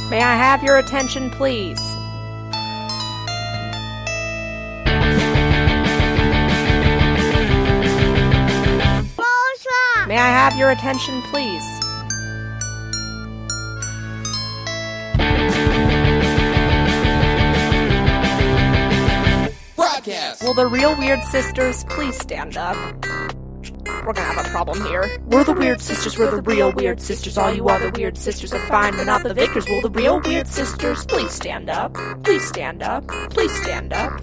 May I have your attention, please? May I have your attention, please? Broadcast! Will the real Weird Sisters please stand up? We're gonna have a problem here. We're the Weird Sisters, we're the real Weird Sisters. All you other Weird Sisters are fine, but not the victors. Will the real Weird Sisters please stand up? Please stand up. Please stand up.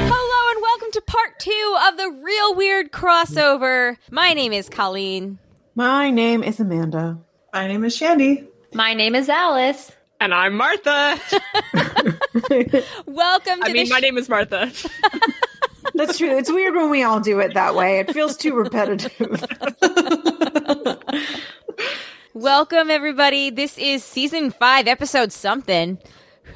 Hello and welcome to part 2 of the Real Weird crossover. My name is Colleen. My name is Amanda. My name is Shandy. My name is Alice. And I'm Martha. Welcome to my name is Martha. That's true. It's weird when we all do it that way. It feels too repetitive. Welcome, everybody. This is season 5, episode something.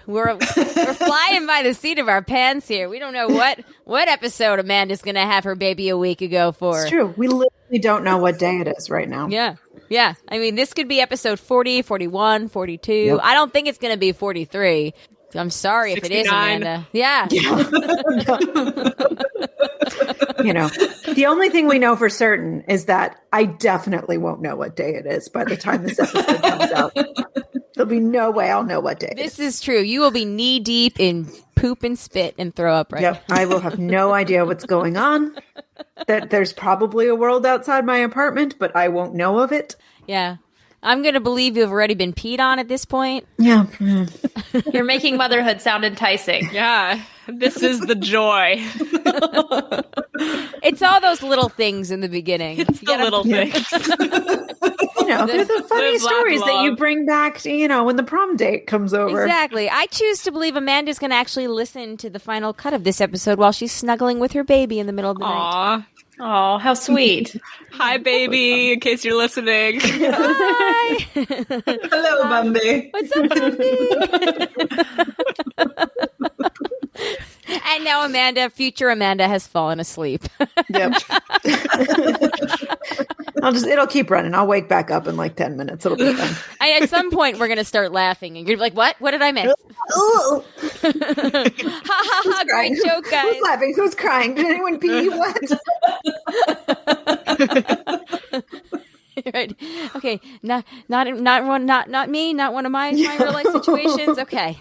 We're flying by the seat of our pants here. We don't know what episode Amanda's going to have her baby a week ago for. It's true. We literally don't know what day it is right now. Yeah. I mean, this could be episode 40, 41, 42. Yep. I don't think it's going to be 43. I'm sorry 69. If it is, Amanda. Yeah. You know, the only thing we know for certain is that I definitely won't know what day it is by the time this episode comes out. There'll be no way I'll know what day it is. This is true. You will be knee deep in poop and spit and throw up right now. I will have no idea what's going on. That there's probably a world outside my apartment, but I won't know of it. Yeah. I'm going to believe you've already been peed on at this point. Yeah. You're making motherhood sound enticing. Yeah, this is the joy. It's all those little things in the beginning. It's the little things. You know, they're the funny stories that you bring back, when the prom date comes over. Exactly. I choose to believe Amanda's going to actually listen to the final cut of this episode while she's snuggling with her baby in the middle of the night. Oh, how sweet. Hi, baby, in case you're listening. Hi. Hello, Bambi. What's up, Bambi? And now future Amanda has fallen asleep. Yep. It'll keep running. I'll wake back up in like 10 minutes. It'll be fun. At some point, we're going to start laughing. And you're like, what? What did I miss? Ooh. Ha ha ha, great joke, guys. Who's laughing? Who's crying? Did anyone pee? What? Right. Okay. Not me. Not one of my real life situations. Okay.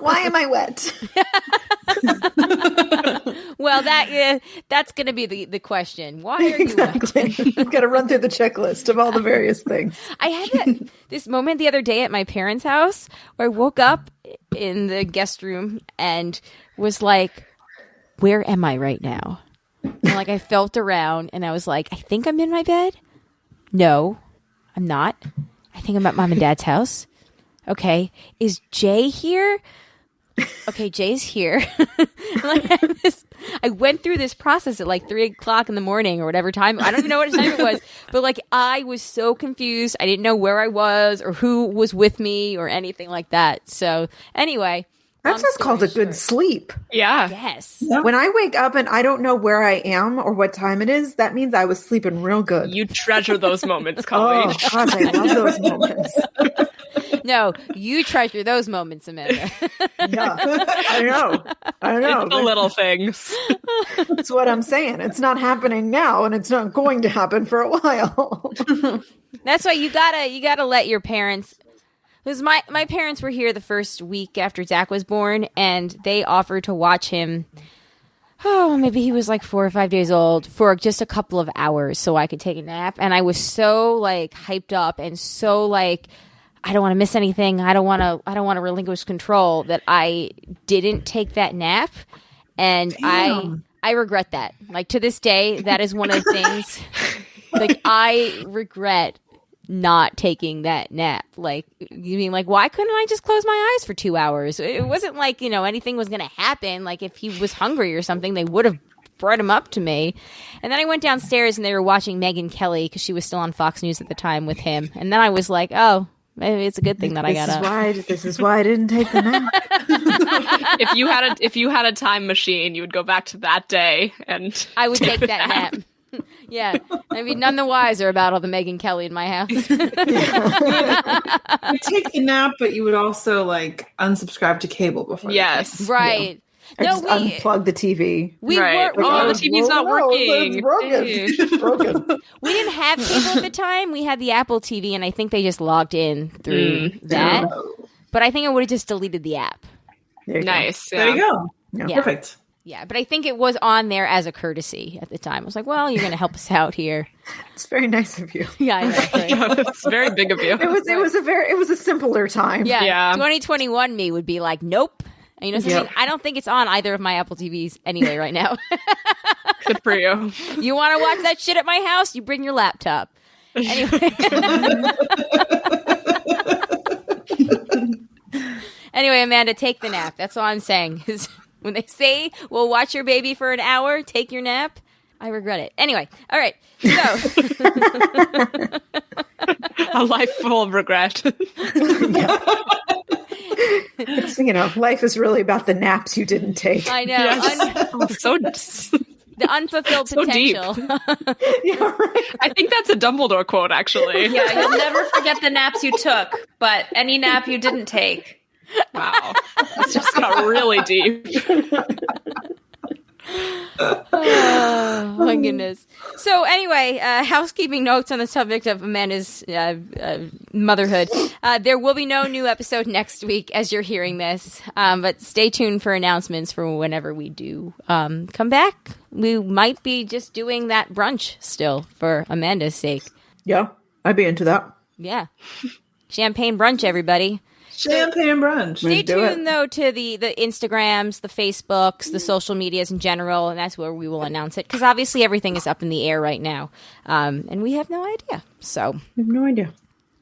Why am I wet? Well, that's going to be the question. Why are you wet? You've got to run through the checklist of all the various things. I had this moment the other day at my parents' house where I woke up in the guest room and was like, where am I right now? And I felt around and I was like, I think I'm in my bed. No, I'm not. I think I'm at Mom and Dad's house. Okay. Is Jay here? Okay, Jay's here. I went through this process at 3:00 in the morning or whatever time. I don't even know what time it was. But I was so confused. I didn't know where I was or who was with me or anything like that. So anyway. That's just called a good sleep. Yeah. Yes. Yeah. When I wake up and I don't know where I am or what time it is, that means I was sleeping real good. You treasure those moments, Colleen. Oh, gosh, I love those moments. No, you treasure those moments, Amanda. Yeah, I know. It's the little things. That's what I'm saying. It's not happening now, and it's not going to happen for a while. That's why you gotta let your parents. Because my parents were here the first week after Zach was born, and they offered to watch him. Oh, maybe he was 4 or 5 days old for just a couple of hours, so I could take a nap. And I was so hyped up and so I don't want to miss anything. I don't want to relinquish control that I didn't take that nap, and Damn. I regret that. To this day, that is one of the things. I regret not taking that nap. You mean why couldn't I just close my eyes for 2 hours? It wasn't anything was going to happen. If he was hungry or something, they would have brought him up to me. And then I went downstairs and they were watching Megyn Kelly because she was still on Fox News at the time with him. And then I was like, oh, maybe it's a good thing that I got up. This is why I didn't take the nap. If you had a time machine, you would go back to that day and I would take that nap. Yeah. I mean, none the wiser about all the Megyn Kelly in my house. You take the nap, but you would also like unsubscribe to cable before. Yes. Right. I just unplug the TV. We Right. were. Oh, the TV's not working. It's broken. Hey. It's broken. We didn't have cable at the time. We had the Apple TV, and I think they just logged in through that. But I think I would have just deleted the app. There you go. Nice. There you go. Yeah. Perfect. Yeah, but I think it was on there as a courtesy at the time. I was like, well, you're going to help us out here. It's very nice of you. Yeah, I know. Right? It's very big of you. It was a simpler time. Yeah. 2021 me would be like, nope. And you know something? I don't think it's on either of my Apple TVs anyway right now. Good for you. You want to watch that shit at my house? You bring your laptop. Anyway. Anyway, Amanda, take the nap. That's all I'm saying. When they say, well, watch your baby for an hour, take your nap, I regret it. Anyway, all right. So. A life full of regret. It's, life is really about the naps you didn't take. I know. Yes. So the unfulfilled so potential. Yeah, right. I think that's a Dumbledore quote, actually. Yeah, you'll never forget the naps you took, but any nap you didn't take. Wow. It's just got really deep. Oh, my goodness. So anyway, housekeeping notes on the subject of Amanda's motherhood. There will be no new episode next week as you're hearing this, but stay tuned for announcements for whenever we do come back. We might be just doing that brunch still for Amanda's sake. Yeah, I'd be into that. Yeah. Champagne brunch, everybody. Champagne brunch. Stay tuned, though, to the Instagrams, the Facebooks, the social medias in general, and that's where we will announce it, because obviously everything is up in the air right now, and we have no idea. So, I have no idea.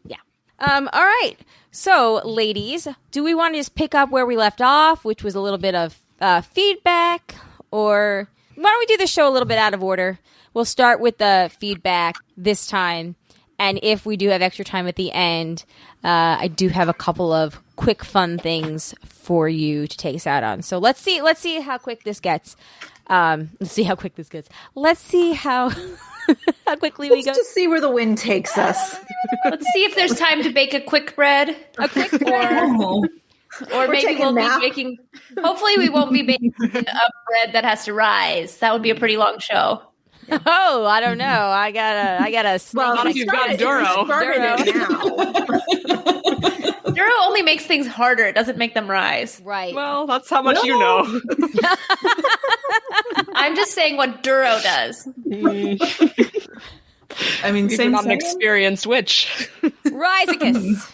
Yeah. All right. So, ladies, do we want to just pick up where we left off, which was a little bit of feedback, or why don't we do the show a little bit out of order? We'll start with the feedback this time. And if we do have extra time at the end, I do have a couple of quick, fun things for you to take us out on. So let's see how quick this gets. Let's see how quickly we go. Let's just see where the wind takes us. Let's see if there's time to bake a quick bread. Or maybe we'll be baking. Hopefully, we won't be baking a bread that has to rise. That would be a pretty long show. Oh, I don't know. I gotta. Well, you've got Duro. Duro only makes things harder. It doesn't make them rise. Right. Well, that's how much you know. I'm just saying what Duro does. I mean, You're same not an experienced witch. Riseicus.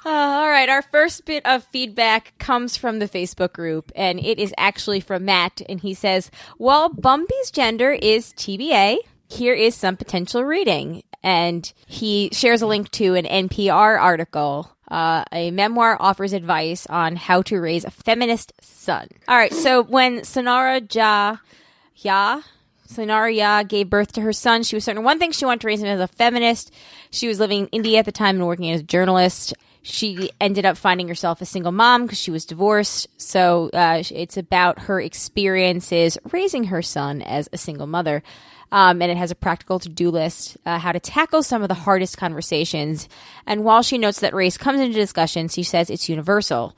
All right, our first bit of feedback comes from the Facebook group, and it is actually from Matt, and he says, while Bumby's gender is TBA, here is some potential reading. And he shares a link to an NPR article. A memoir offers advice on how to raise a feminist son. All right, so when Sonara Ya gave birth to her son, she was certain one thing: she wanted to raise him as a feminist. She was living in India at the time and working as a journalist. She ended up finding herself a single mom because she was divorced. So it's about her experiences raising her son as a single mother. And it has a practical to-do list, how to tackle some of the hardest conversations. And while she notes that race comes into discussion, she says it's universal.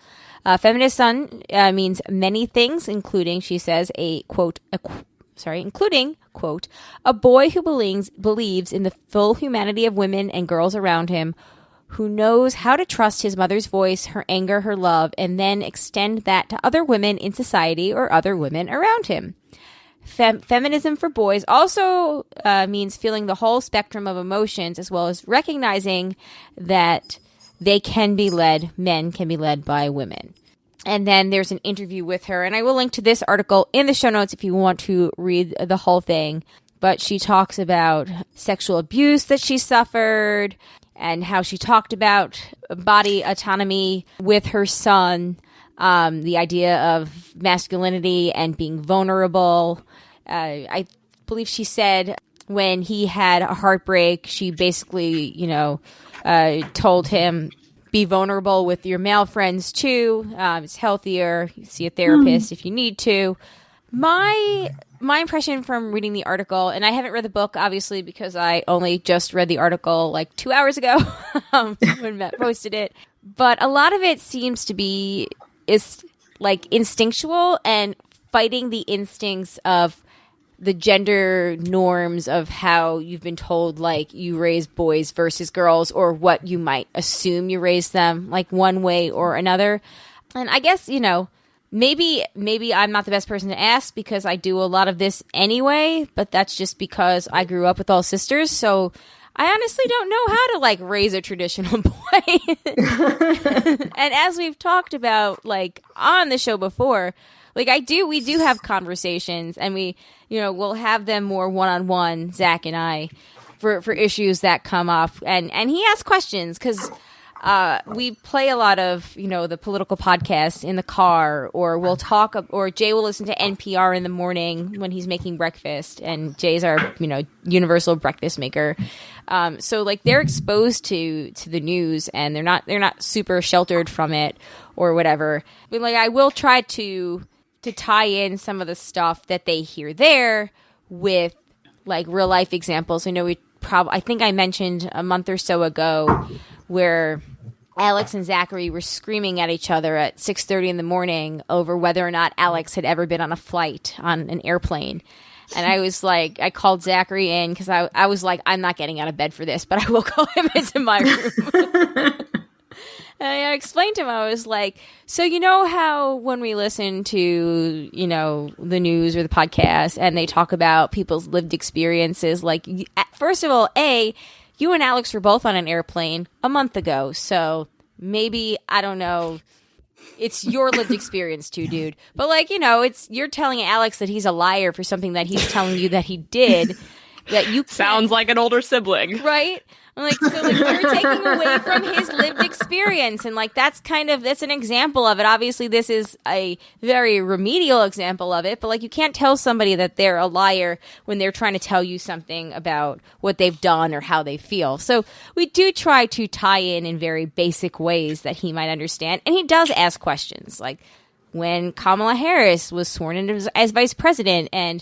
Feminist son means many things, including, she says, including, quote, a boy who believes in the full humanity of women and girls around him, who knows how to trust his mother's voice, her anger, her love, and then extend that to other women in society or other women around him. Feminism for boys also means feeling the whole spectrum of emotions, as well as recognizing that men can be led by women. And then there's an interview with her, and I will link to this article in the show notes if you want to read the whole thing. But she talks about sexual abuse that she suffered, and how she talked about body autonomy with her son, the idea of masculinity and being vulnerable. I believe she said when he had a heartbreak, she basically, told him, be vulnerable with your male friends too. It's healthier. You see a therapist if you need to. My impression from reading the article, and I haven't read the book, obviously, because I only just read the article like 2 hours ago when Matt posted it. But a lot of it seems to be is like instinctual and fighting the instincts of the gender norms of how you've been told, like, you raise boys versus girls, or what you might assume you raise them, like, one way or another. And I guess, you know, maybe I'm not the best person to ask because I do a lot of this anyway, but that's just because I grew up with all sisters, so I honestly don't know how to, like, raise a traditional boy. And as we've talked about, like, on the show before, like, we do have conversations, and we, you know, we'll have them more one-on-one, Zach and I, for issues that come up. And he asks questions, because we play a lot of, you know, the political podcasts in the car, or we'll talk, or Jay will listen to NPR in the morning when he's making breakfast, and Jay's our, you know, universal breakfast maker. So, like, they're exposed to the news, and they're not super sheltered from it or whatever. But, like, I will try to tie in some of the stuff that they hear there with, like, real life examples. I know I think I mentioned a month or so ago where Alex and Zachary were screaming at each other at 6:30 in the morning over whether or not Alex had ever been on a flight on an airplane. And I was like, I called Zachary in because I was like, I'm not getting out of bed for this, but I will call him into my room. And I explained to him, I was like, so you know how when we listen to, you know, the news or the podcast and they talk about people's lived experiences, like, first of all, you and Alex were both on an airplane a month ago, so maybe, I don't know, it's your lived experience too, dude. But, like, you know, you're telling Alex that he's a liar for something that he's telling you that he did. That you sounds like an older sibling, right? I'm like, so, like, you're taking away from his lived experience, and, like, that's an example of it. Obviously, this is a very remedial example of it, but, like, you can't tell somebody that they're a liar when they're trying to tell you something about what they've done or how they feel. So we do try to tie in very basic ways that he might understand, and he does ask questions, like when Kamala Harris was sworn in as vice president, and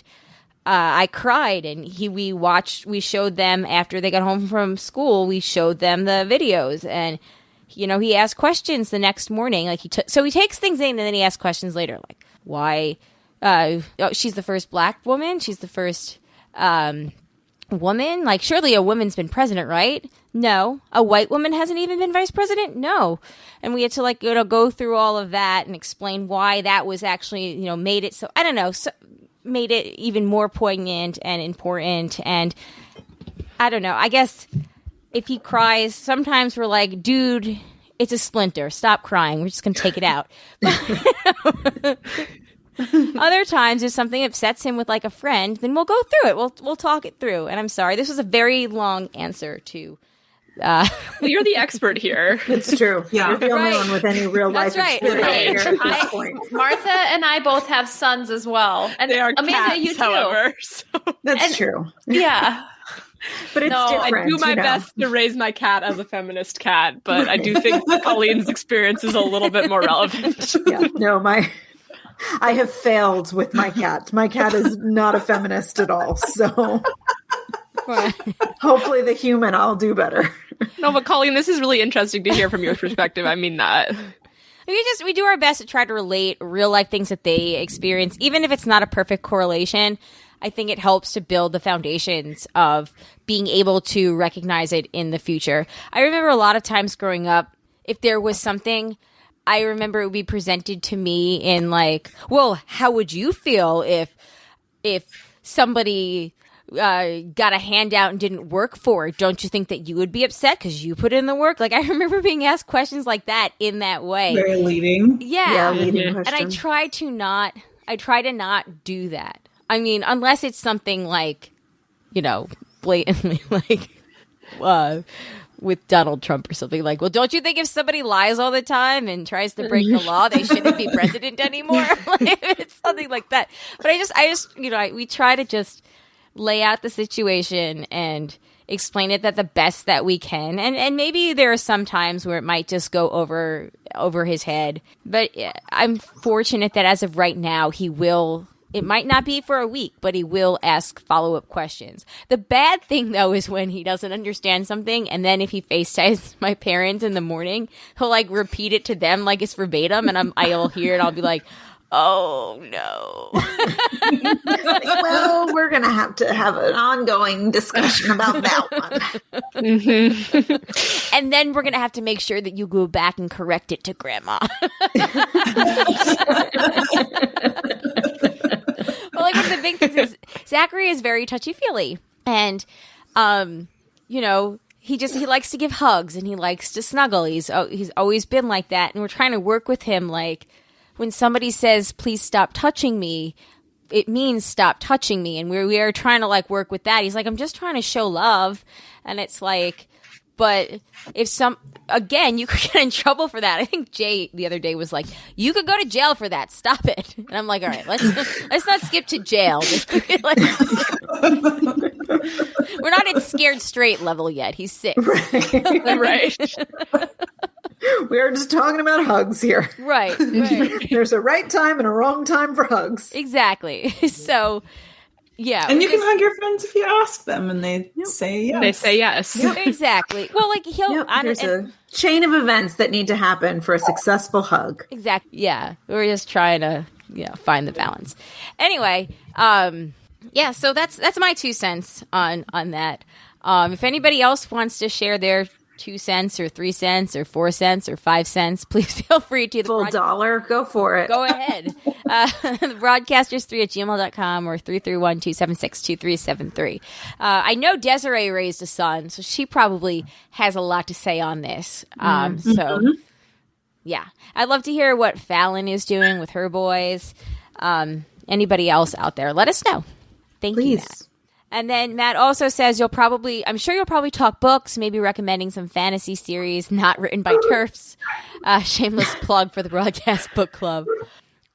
I cried, and we showed them after they got home from school, we showed them the videos, and, you know, he asked questions the next morning, like, so he takes things in and then he asks questions later, like, why, she's the first black woman, she's the first, woman, like, surely a woman's been president, right? No. A white woman hasn't even been vice president? No. And we had to, like, go through all of that and explain why that was actually, you know, made it so, I don't know, made it even more poignant and important. And I don't know, I guess if he cries, sometimes we're like, dude, it's a splinter, stop crying, we're just gonna take it out. Other times if something upsets him with, like, a friend, then we'll go through it, we'll talk it through. And I'm sorry, this was a very long answer to well, you're the expert here. It's true. Yeah. You're the only one with any real life experience here at this point. Martha and I both have sons as well. And they are Amanda, cats, you too. however. So. That's true. Yeah. But it's different. I do my best to raise my cat as a feminist cat, but I do think Colleen's experience is a little bit more relevant. Yeah. No, I have failed with my cat. My cat is not a feminist at all. So hopefully the human, I'll do better. No, but Colleen, this is really interesting to hear from your perspective. I mean that. We do our best to try to relate real life things that they experience, even if it's not a perfect correlation. I think it helps to build the foundations of being able to recognize it in the future. I remember a lot of times growing up, if there was something, I remember it would be presented to me in, like, well, how would you feel if somebody got a handout and didn't work for it? Don't you think that you would be upset because you put in the work? Like, I remember being asked questions like that in that way. Very leading. Yeah. Leading And I try to not do that. I mean, unless it's something like, you know, blatantly, like, with Donald Trump or something, like, well, don't you think if somebody lies all the time and tries to break the law, they shouldn't be president anymore? Like, it's something like that. But I just, you know, we try to just lay out the situation and explain it the best that we can. And maybe there are some times where it might just go over his head. But I'm fortunate that as of right now, he will It might not be for a week, but he will ask follow-up questions. The bad thing, though, is when he doesn't understand something, and then if he FaceTimes my parents in the morning, he'll, like, repeat it to them like it's verbatim, and I'll hear it, I'll be like, oh, no. Well, we're going to have an ongoing discussion about that one. And then we're going to have to make sure that you go back and correct it to Grandma. Well, like, one of the big things is Zachary is very touchy-feely. And, you know, he likes to give hugs and he likes to snuggle. He's always been like that. And we're trying to work with him, like, when somebody says, please stop touching me, it means stop touching me. And we are trying to, like, work with that. He's like, I'm just trying to show love. And it's like, but if again, you could get in trouble for that. I think Jay the other day was like, you could go to jail for that. Stop it. And I'm like, all right, let's not skip to jail. Like, we're not at scared straight level yet. He's 6. Right. We're just talking about hugs here. Right. There's a right time and a wrong time for hugs. Exactly. So, yeah. And you can hug your friends if you ask them and they say yes. They say yes. Yep. Exactly. Well, like there's a chain of events that need to happen for a successful hug. Exactly. Yeah. We're just trying to find the balance. Anyway, so that's my 2 cents on that. If anybody else wants to share their 2 cents or 3 cents or 4 cents or 5 cents, please feel free to. Full dollar, go for it. Go ahead. The broadcasters3@gmail.com or 331-276-2373. I know Desiree raised a son, so she probably has a lot to say on this. So, yeah. I'd love to hear what Fallon is doing with her boys. Anybody else out there, let us know. Thank you, Matt. And then Matt also says I'm sure you'll probably talk books, maybe recommending some fantasy series not written by TERFs. Shameless plug for the Broadcast Book Club.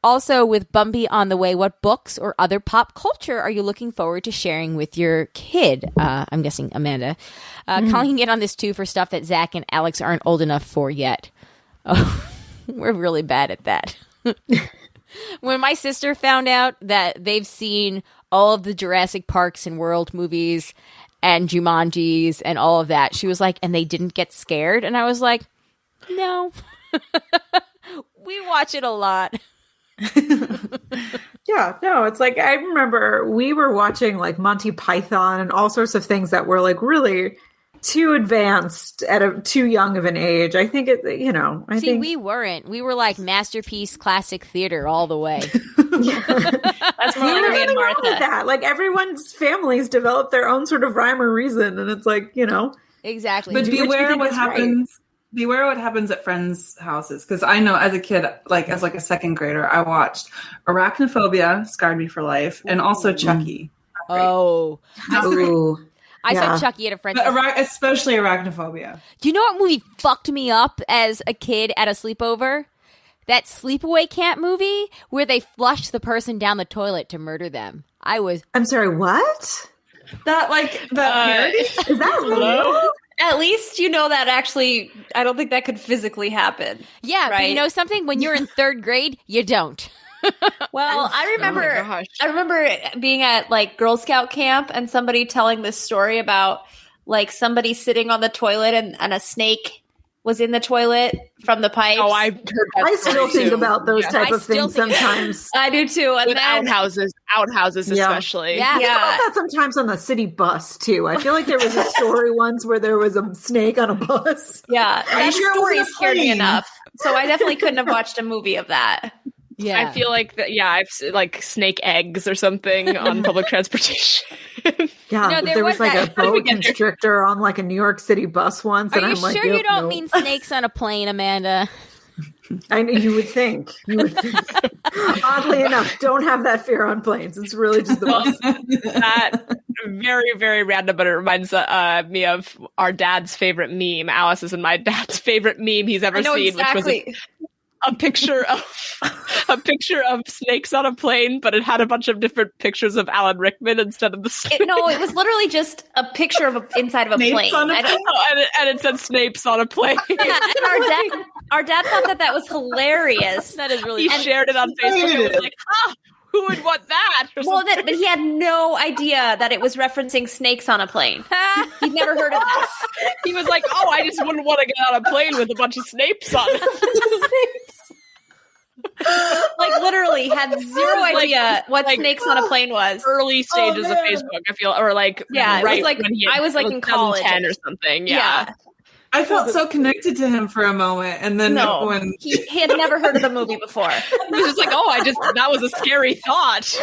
Also, with Bumby on the way, what books or other pop culture are you looking forward to sharing with your kid? I'm guessing Amanda. Colleen can get on this too for stuff that Zach and Alex aren't old enough for yet. Oh, we're really bad at that. When my sister found out that they've seen all of the Jurassic Parks and World movies and Jumanjis and all of that, she was like, and they didn't get scared? And I was like, no. We watch it a lot. Yeah, no, it's like, I remember we were watching like Monty Python and all sorts of things that were like really too advanced at too young of an age. I think it, I think we weren't. We were like masterpiece classic theater all the way. That's more like me and Martha. That. Like everyone's families develop their own sort of rhyme or reason, and it's like, Exactly. But beware what happens. Right. Beware what happens at friends' houses. Because I know as a kid, like as like a second grader, I watched Arachnophobia, scarred me for life, and also Chucky. Oh. I saw Chucky at a friend's house. Especially Arachnophobia. Do you know what movie fucked me up as a kid at a sleepover? That Sleepaway Camp movie where they flushed the person down the toilet to murder them. I'm sorry, what? That parody? Is that real? At least that actually, I don't think that could physically happen. Yeah, right? But you know something? When you're in 3rd grade, you don't. Well, I remember being at like Girl Scout camp and somebody telling this story about like somebody sitting on the toilet and a snake was in the toilet from the pipes. Oh, I've heard that. I still think about those type of things sometimes. I do too. And with outhouses especially. Yeah. I think about that sometimes on the city bus too. I feel like there was a story once where there was a snake on a bus. Yeah, that story scared me enough. So I definitely couldn't have watched a movie of that. Yeah. I feel like that. Yeah, I've like snake eggs or something on public transportation. Yeah, there was like a boa constrictor on like a New York City bus once. Are you sure you don't mean snakes on a plane, Amanda? I know you would think. Oddly enough, don't have that fear on planes. It's really just the bus. That very, very random, but it reminds me of our dad's favorite meme. Alice's and my dad's favorite meme he's ever seen, exactly. which was a picture of snakes on a plane, but it had a bunch of different pictures of Alan Rickman instead of the snakes. It was literally just a picture of inside of a plane. And it said Snapes on a plane. Our dad thought that was hilarious. That is really. He shared it on Facebook. And was like, Who would want that? Well, but he had no idea that it was referencing snakes on a plane. He'd never heard of that. He was like, "Oh, I just wouldn't want to get on a plane with a bunch of snakes on it." Like literally had zero idea what snakes on a plane was. Early stages of Facebook, I feel, or like it right was like when I was like in college 10 or something. Yeah. I felt so connected to him for a moment, and then when he had never heard of the movie before, he was just like, "Oh, that was a scary thought."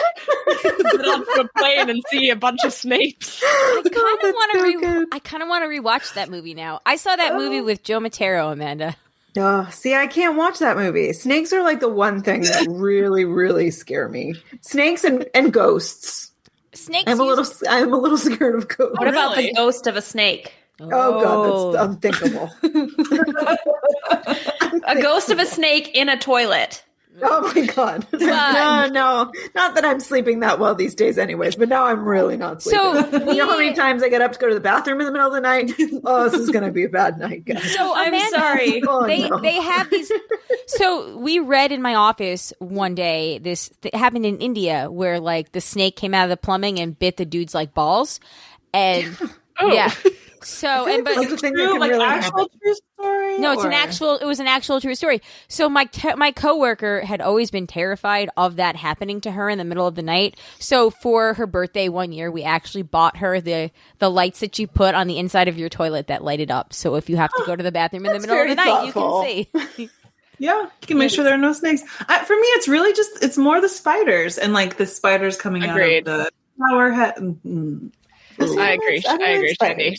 Get onto a plane and see a bunch of snakes. I kind of want to rewatch that movie now. I saw that movie with Joe Matero, Amanda. See, I can't watch that movie. Snakes are like the one thing that really, really scare me. Snakes and ghosts. Snakes. I'm a little scared of ghosts. What about the ghost of a snake? Oh God, that's unthinkable. A ghost of a snake in a toilet. Oh my God. No, not that I'm sleeping that well these days anyways, but now I'm really not sleeping. So you know how many times I get up to go to the bathroom in the middle of the night? Oh, this is going to be a bad night, guys. So Amanda, I'm sorry. They have these. So we read in my office one day, it happened in India where like the snake came out of the plumbing and bit the dude's like balls. And yeah. So but that's the thing that can like really actual happen. true story. No, it was an actual true story. So my coworker had always been terrified of that happening to her in the middle of the night. So for her birthday one year, we actually bought her the lights that you put on the inside of your toilet that lighted up. So if you have to go to the bathroom in the middle of the night, thoughtful. you can see. Yeah, you can make sure there are no snakes. For me, it's really it's more the spiders and like the spiders coming Agreed. out of the shower head. I agree, Shandy.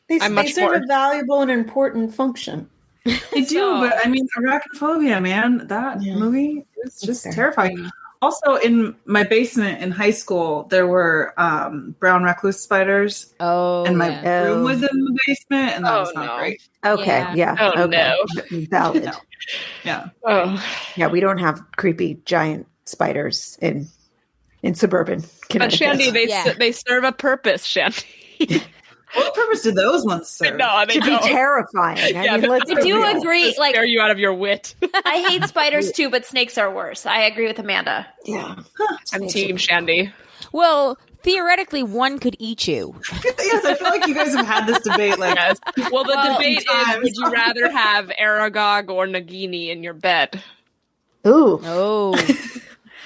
They much serve more. a valuable and important function. They do, but I mean, arachnophobia, man, that movie is just terrifying. Also, in my basement in high school, there were brown recluse spiders. Oh, and my room was in the basement, and that was not great. Okay, yeah. Oh, okay. no. Valid. Yeah. Oh, Yeah, we don't have creepy giant spiders in suburban but Connecticut. Shandy, they serve a purpose, Shandy. What purpose did those ones serve? No, they to be don't. terrifying. I mean, let's I be do real. agree. Like, Scare you out of your wit. I hate spiders too, but snakes are worse. I agree with Amanda. Yeah. I'm Team Shandy. Well, theoretically, one could eat you. Yes, I feel like you guys have had this debate. Like, Yes. Well, the debate times. is: would you rather have Aragog or Nagini in your bed? Ooh. Oh.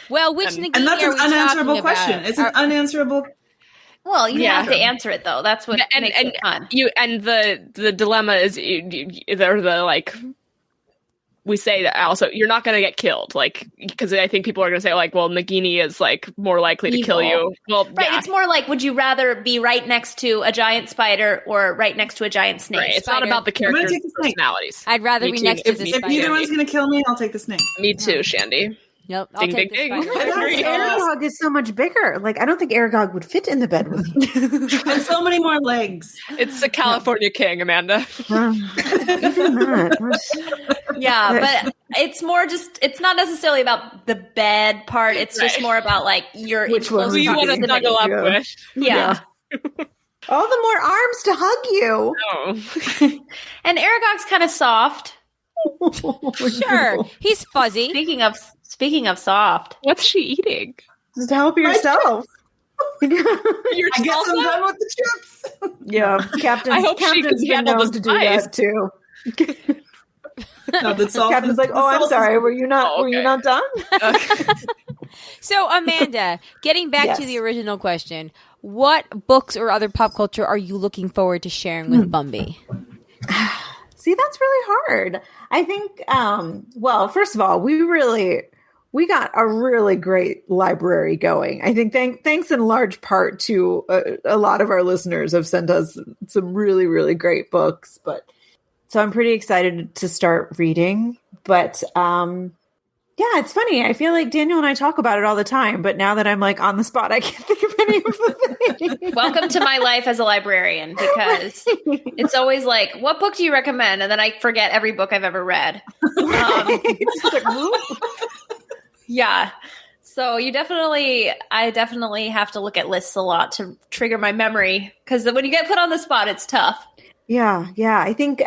Well, which Nagini and that's are an we unanswerable talking question. about? It's an unanswerable. Well, you Yeah. have to answer it though. That's what makes it fun. The dilemma is they're the like. We say that also you're not going to get killed, like, because I think people are going to say like, well, Nagini is like more likely to kill you. Well, Right, yeah. it's more like, would you rather be right next to a giant spider or right next to a giant snake? Right. It's not about the I'm gonna characters' take the snake. personalities. I'd rather Me be too. next to If, the if spider. neither one's going to kill me, I'll take the snake. Me too, Shandy. Nope, I'll Ding, take ding, the ding. spider. Aragog is so much bigger. Like, I don't think Aragog would fit in the bed with you. And so many more legs. It's the California King, Amanda. Even that. Yeah, but it's more just, it's not necessarily about the bed part. It's just Right. more about like your Which one Who you want to Talking snuggle up about- with? Yeah. All the more arms to hug you. Oh. And Aragog's kind of soft. Sure, he's fuzzy. Speaking of soft. What's she eating? Just help yourself. Your I guess I'm salsa? done with the chips. Yeah, Captain's, I hope she Captain's can been handle known the to do spice. that too. No, the salsa. Captain's like, the "Oh, I'm salsa's- sorry. Were you not? Oh, Were you okay. not done?" Okay. So, Amanda, getting back to Yes. the original question, what books or other pop culture are you looking forward to sharing with Bumby? See, that's really hard. I think, well, first of all, we got a really great library going. I think thanks in large part to a lot of our listeners have sent us some really, really great books. So I'm pretty excited to start reading. But yeah, it's funny. I feel like Daniel and I talk about it all the time. But now that I'm like on the spot, I can't think of any of the things. Welcome to my life as a librarian, because it's always like, what book do you recommend? And then I forget every book I've ever read. Yeah. So I definitely have to look at lists a lot to trigger my memory, because when you get put on the spot, it's tough. Yeah. I think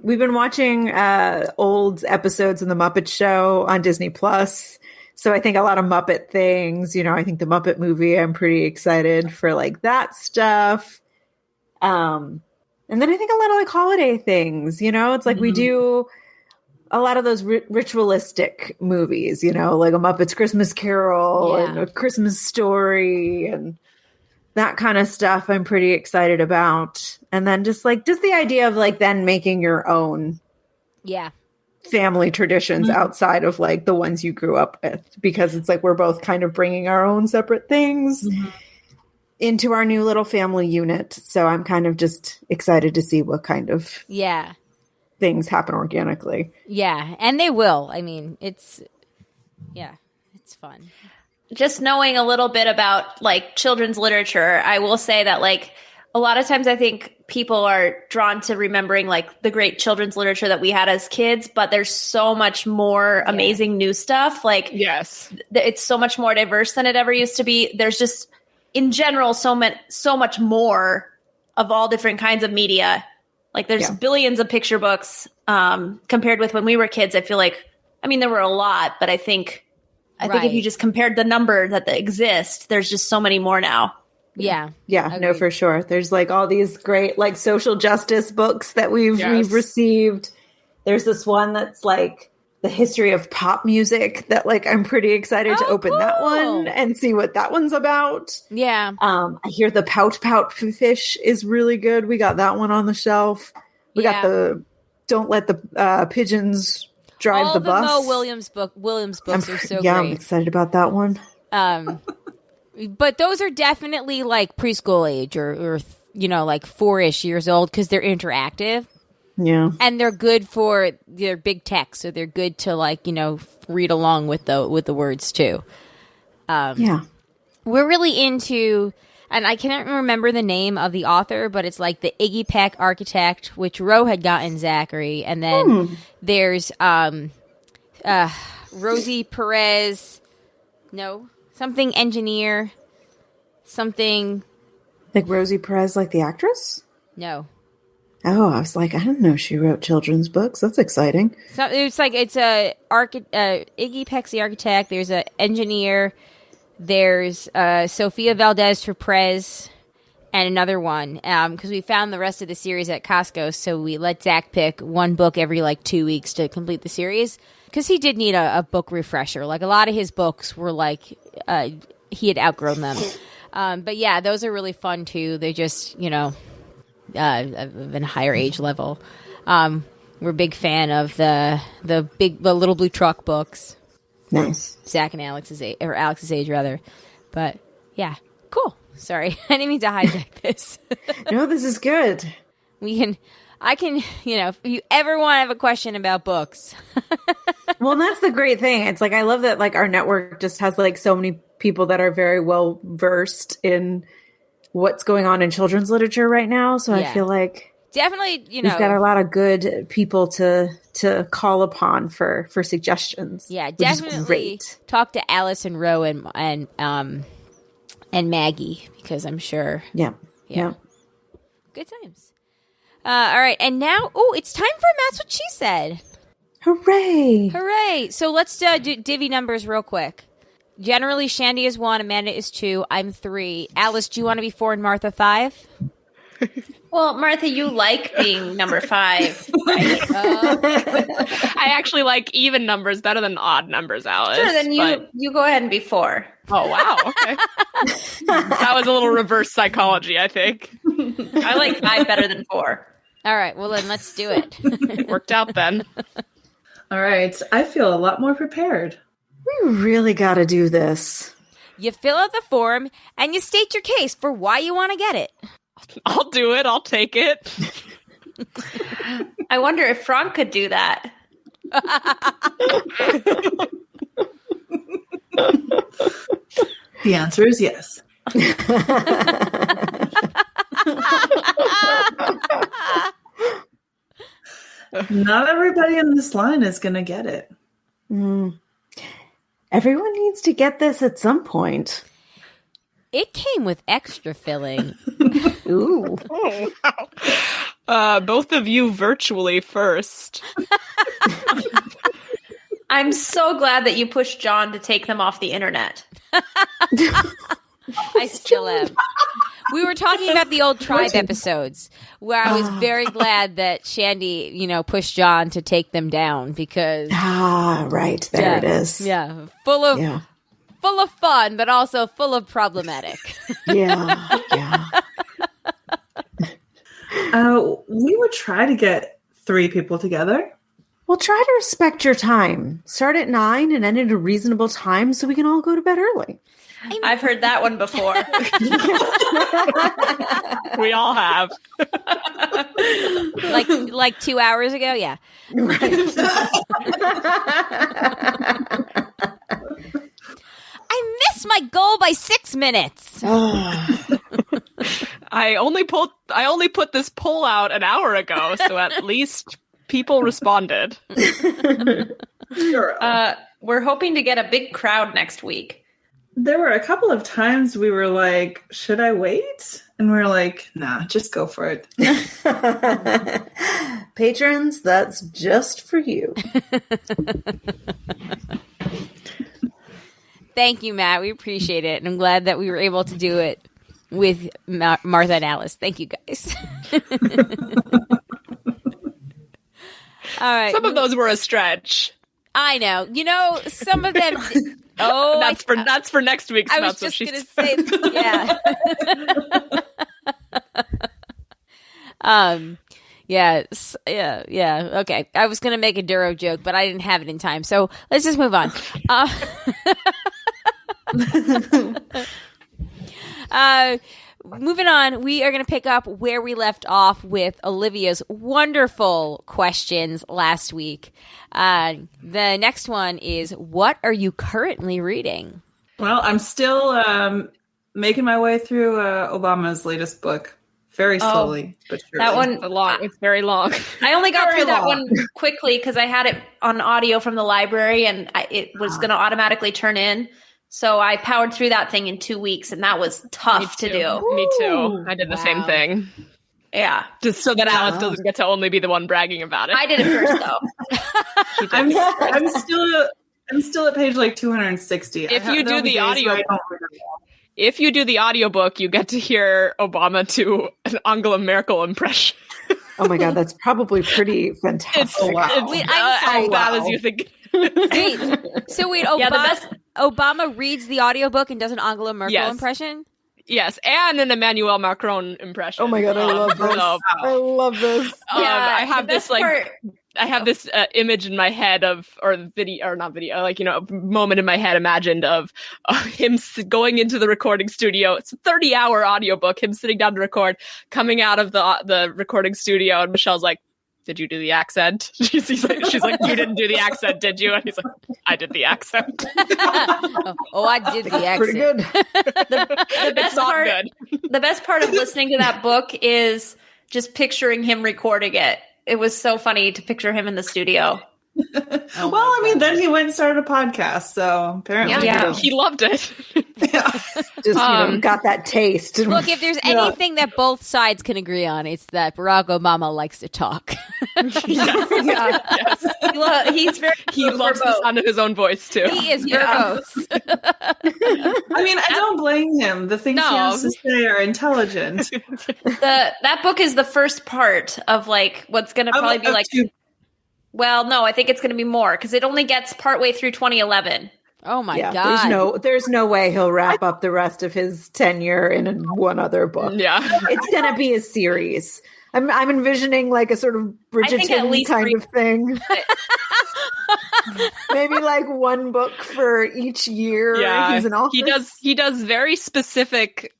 we've been watching old episodes of The Muppet Show on Disney Plus. So I think a lot of Muppet things, I think the Muppet movie, I'm pretty excited for like that stuff. And then I think a lot of like holiday things, it's like we do a lot of those ritualistic movies, like a Muppets Christmas Carol and A Christmas Story and that kind of stuff I'm pretty excited about. And then just the idea of like then making your own family traditions outside of like the ones you grew up with, because it's like we're both kind of bringing our own separate things into our new little family unit. So I'm kind of just excited to see what kind of things happen organically. Yeah, and they will. I mean, it's fun. Just knowing a little bit about like children's literature, I will say that like a lot of times I think people are drawn to remembering like the great children's literature that we had as kids, but there's so much more amazing new stuff. Like, yes, it's so much more diverse than it ever used to be. There's just in general so much more of all different kinds of media. Like there's billions of picture books compared with when we were kids. I feel like, I mean, there were a lot, but I think if you just compared the number that exist, there's just so many more now. Yeah. Yeah, no, for sure. There's like all these great like social justice books that we've received. There's this one that's like the history of pop music that like I'm pretty excited to open that one and see what that one's about. Yeah. I hear the Pout Pout Fish is really good. We got that one on the shelf. We got the Don't Let the Pigeons Drive the Bus. All the Mo Williams books are so great. Yeah, I'm excited about that one. But those are definitely like preschool age or like 4-ish years old because they're interactive. Yeah. And they're good for their big text, so they're good to like, read along with the words too. We're really into, and I can't remember the name of the author, but it's like the Iggy Peck Architect, which Ro had gotten Zachary, and then there's Rosie Perez. No. Something engineer, something like Rosie Perez, like the actress. No. Oh, I was like, I didn't know she wrote children's books. That's exciting. So it's like Iggy Peck's the architect. There's an engineer. There's Sofia Valdez for Prez, and another one because we found the rest of the series at Costco. So we let Zach pick one book every like 2 weeks to complete the series because he did need a book refresher. Like a lot of his books were like. He had outgrown them. But yeah, those are really fun too. They just, of a higher age level. We're a big fan of the Little Blue Truck books. Nice. Zach and Alex's age rather. But yeah, cool. Sorry. I didn't mean to hijack this. No, this is good. I can, if you ever want to have a question about books. Well, that's the great thing. It's like, I love that like our network just has like so many people that are very well versed in what's going on in children's literature right now. So I feel like definitely, we've got a lot of good people to call upon for suggestions. Yeah, definitely talk to Alice and Ro and Maggie because I'm sure. Yeah. Good times. All right, and now, it's time for That's What She Said. Hooray! So let's do divvy numbers real quick. Generally, Shandy is 1, Amanda is 2, I'm 3. Alice, do you want to be 4 and Martha 5? Well, Martha, you like being number 5. Right? I actually like even numbers better than odd numbers, Alice. Sure, then you go ahead and be 4. Oh, wow. Okay. That was a little reverse psychology, I think. I like 5 better than 4. All right, well then let's do it. Worked out then. All right, I feel a lot more prepared. We really got to do this. You fill out the form and you state your case for why you want to get it. I'll do it. I'll take it. I wonder if Frank could do that. The answer is yes. Not everybody in this line is going to get it. Everyone needs to get this at some point. It came with extra filling. Ooh. Both of you virtually first. I'm so glad that you pushed John to take them off the internet. I still am. We were talking about the old Tribe episodes where I was very glad that Shandy, pushed John to take them down because right there it is. Yeah, full of fun, but also full of problematic. Yeah. We would try to get 3 people together. Well, try to respect your time. Start at 9 and end at a reasonable time so we can all go to bed early. I've heard that one before. We all have. like 2 hours ago, yeah. Right. I missed my goal by 6 minutes. I only put this poll out an hour ago, so at least people responded. Sure. We're hoping to get a big crowd next week. There were a couple of times we were like, should I wait? And we were like, nah, just go for it. Patrons, that's just for you. Thank you, Matt. We appreciate it. And I'm glad that we were able to do it with Martha and Alice. Thank you, guys. All right. Some of those were a stretch. I know. Some of them. Oh, that's for next week's. I was just going to say, yeah. Yeah. Okay, I was going to make a Duro joke, but I didn't have it in time, so let's just move on. Moving on, we are going to pick up where we left off with Olivia's wonderful questions last week. The next one is, what are you currently reading? Well, I'm still making my way through Obama's latest book. Very slowly, but surely. That one, It's very long. I only got through that one quickly because I had it on audio from the library, and it was going to automatically turn in. So I powered through that thing in 2 weeks, and that was tough to do. Me too. I did the same thing. Yeah. Just so that Alice doesn't get to only be the one bragging about it. I did it first, though. I'm still at page like 260. If you do the audio, if you do the audiobook, you get to hear Obama do an Angela Merkel impression. Oh my God, that's probably pretty fantastic. It's as bad as you think. Wait, Obama reads the audiobook and does an Angela Merkel impression? Yes, and an Emmanuel Macron impression. Oh my God, I love this. I love this. I have this I have this image in my head moment in my head imagined of him going into the recording studio. It's a 30-hour audiobook, him sitting down to record, coming out of the recording studio, and Michelle's like, did you do the accent? She's like, you didn't do the accent, did you? And he's like, I did the accent. I did the accent. Pretty good. The best part of listening to that book is just picturing him recording it. It was so funny to picture him in the studio. Then he went and started a podcast, so apparently he loved it. Just got that taste. Look, if there's anything that both sides can agree on, it's that Barack Obama likes to talk. Yes. He loves the sound of his own voice too. He is verbose. I don't blame him. The things he has to say are intelligent. That book is the first part of what's going to probably be like. Well, no, I think it's going to be more because it only gets partway through 2011. Oh my God! There's no way he'll wrap up the rest of his tenure in one other book. Yeah, it's going to be a series. I'm envisioning like a sort of Bridgerton kind of thing. Maybe like one book for each year. Yeah, he's in office. He does very specific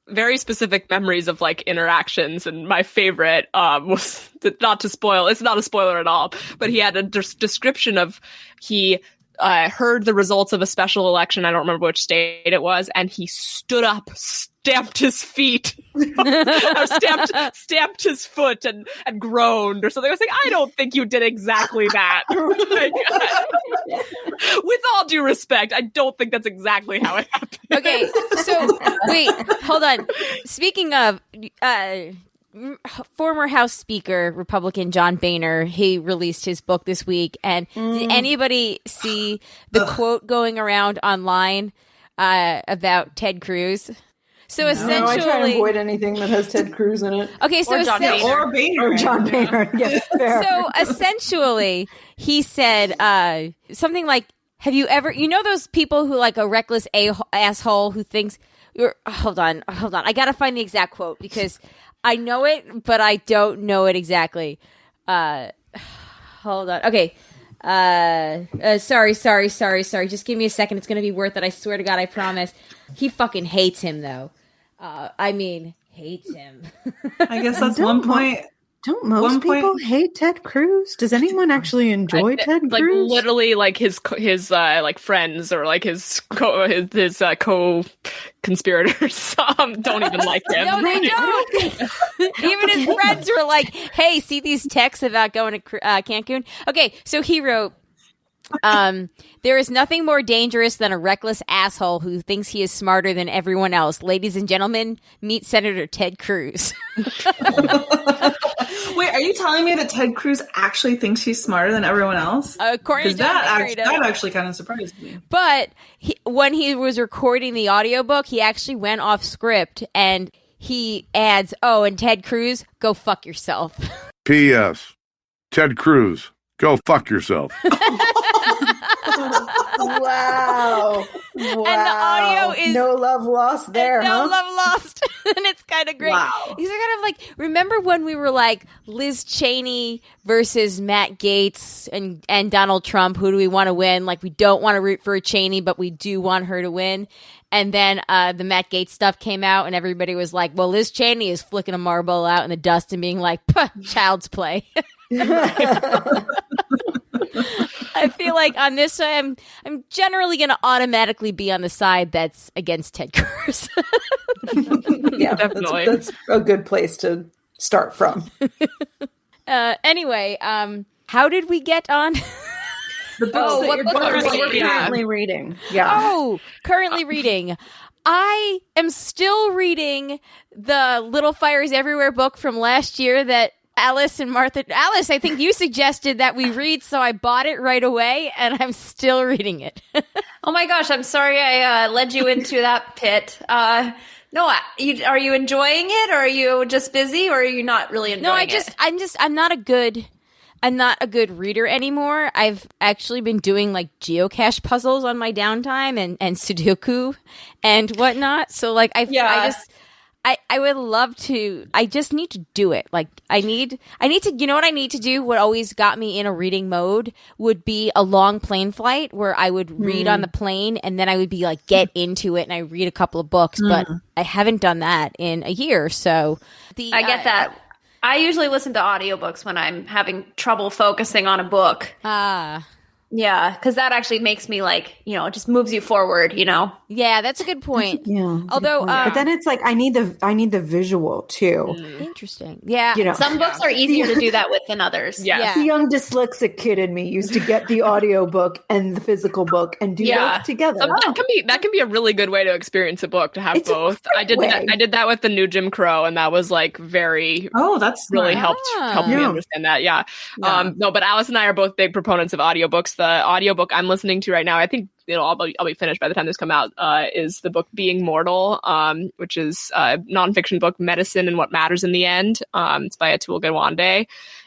memories of like interactions, and my favorite was not to spoil. It's not a spoiler at all, but he had a description of he heard the results of a special election. I don't remember which state it was, and he stood up, stamped his feet, or stamped his foot, and groaned or something. I was like, I don't think you did exactly that. With all due respect, I don't think that's exactly how it happened. Okay, so wait, hold on. Speaking of, former House Speaker, Republican John Boehner, he released his book this week. And did anybody see the quote going around online about Ted Cruz? So essentially, I try to avoid anything that has Ted Cruz in it. Okay, so or John Boehner. Yes, fair. So essentially, he said something like, "Have you ever? You know those people who like a reckless asshole who thinks." Hold on. I gotta find the exact quote because I know it, but I don't know it exactly. Hold on. Okay. Sorry. Just give me a second. It's gonna be worth it. I swear to God, I promise. He fucking hates him, though. Hates him. I guess that's one point. Don't most people hate Ted Cruz? Does anyone actually enjoy Ted Cruz? Like literally, like his like friends or like his co-conspirators don't even like him. No, they don't. Even his friends were like, "Hey, see these texts about going to Cancun?" Okay, so he wrote. There is nothing more dangerous than a reckless asshole who thinks he is smarter than everyone else. Ladies and gentlemen, meet Senator Ted Cruz. Wait, are you telling me that Ted Cruz actually thinks he's smarter than everyone else? According to that actually kind of surprised me. But when he was recording the audiobook, he actually went off script and he adds, "Oh, and Ted Cruz, go fuck yourself." P.S. Ted Cruz, go fuck yourself. Wow. And the audio is no love lost there, no huh? love lost. And it's kind of great. Wow. These are kind of like, remember when we were like Liz Cheney versus Matt Gaetz and Donald Trump, who do we want to win? Like, we don't want to root for Cheney, but we do want her to win. And then the Matt Gaetz stuff came out and everybody was like, well, Liz Cheney is flicking a marble out in the dust and being like, child's play. I feel like on this I'm generally going to automatically be on the side that's against Ted Cruz. Yeah, definitely. That's a good place to start from. Anyway, how did we get on? The books what book are you currently reading? Yeah. Oh, currently reading. I am still reading the Little Fires Everywhere book from last year that Alice, I think you suggested that we read, so I bought it right away, and I'm still reading it. Oh my gosh, I'm sorry I led you into that pit. No, are you enjoying it, or are you just busy, or are you not really enjoying it? I'm not a good reader anymore. I've actually been doing like geocache puzzles on my downtime and Sudoku and whatnot. So like I would love to. I just need to do it. Like I need to. You know what I need to do? What always got me in a reading mode would be a long plane flight where I would read on the plane and then I would be like get into it and I read a couple of books. But I haven't done that in a year. So I get that. I usually listen to audiobooks when I'm having trouble focusing on a book. Yeah, because that actually makes me like, it just moves you forward, Yeah, that's a good point. Yeah. Although, but then it's like I need the visual too. Interesting. Yeah. Some books are easier to do that with than others. Yeah. The young dyslexic kid in me used to get the audio book and the physical book and do both together. That can be a really good way to experience a book, to have both. I did that with the new Jim Crow, and that was like very that's really smart. helped me understand that. Yeah. No, but Alice and I are both big proponents of audiobooks. The audiobook I'm listening to right now, I think I'll be finished by the time this come out, is the book Being Mortal, which is a nonfiction book, Medicine and What Matters in the End. It's by Atul Gawande.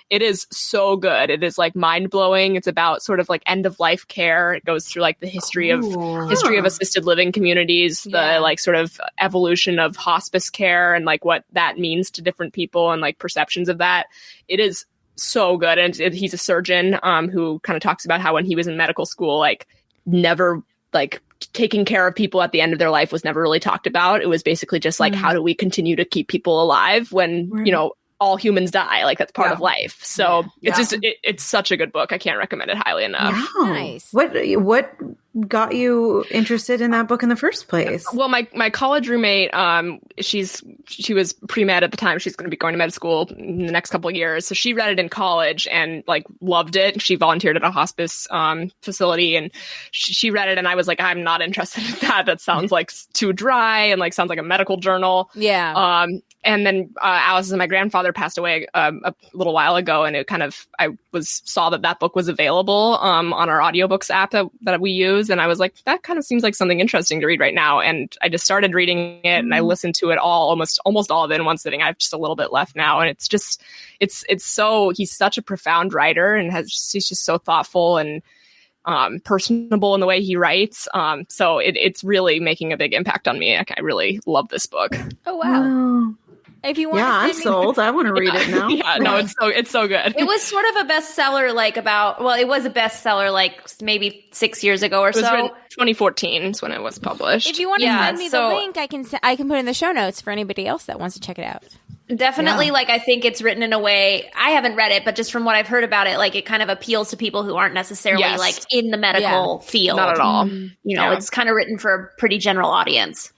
It is so good. It is like mind blowing. It's about sort of like end of life care. It goes through like the history of assisted living communities, the like sort of evolution of hospice care and like what that means to different people and like perceptions of that. It is so good. And he's a surgeon who kind of talks about how when he was in medical school, like never like taking care of people at the end of their life was never really talked about. It was basically just like, how do we continue to keep people alive when, all humans die? Like that's part of life. So it's just, it's such a good book. I can't recommend it highly enough. Wow. Nice. What got you interested in that book in the first place? Well, my college roommate, she was pre-med at the time. She's going to be going to med school in the next couple of years. So she read it in college and like loved it. She volunteered at a hospice facility, and she read it, and I was like, I'm not interested in that. That sounds like too dry and like sounds like a medical journal. Yeah. And then Alice's my grandfather passed away a little while ago, and I saw that book was available on our audiobooks app that we use, and I was like, that kind of seems like something interesting to read right now. And I just started reading it, and I listened to it almost all of it in one sitting. I have just a little bit left now, and it's so he's such a profound writer, and he's just so thoughtful and personable in the way he writes. So it's really making a big impact on me. Like, I really love this book. Oh wow. If you want, I'm sold. I want to read it now. Yeah, no, it's so good. It was sort of a bestseller, it was a bestseller like maybe 6 years ago or so. 2014 is when it was published. If you want to send me the link, I can put it in the show notes for anybody else that wants to check it out. Definitely, I think it's written in a way, I haven't read it, but just from what I've heard about it, like it kind of appeals to people who aren't necessarily like in the medical field. Not at all. It's kind of written for a pretty general audience.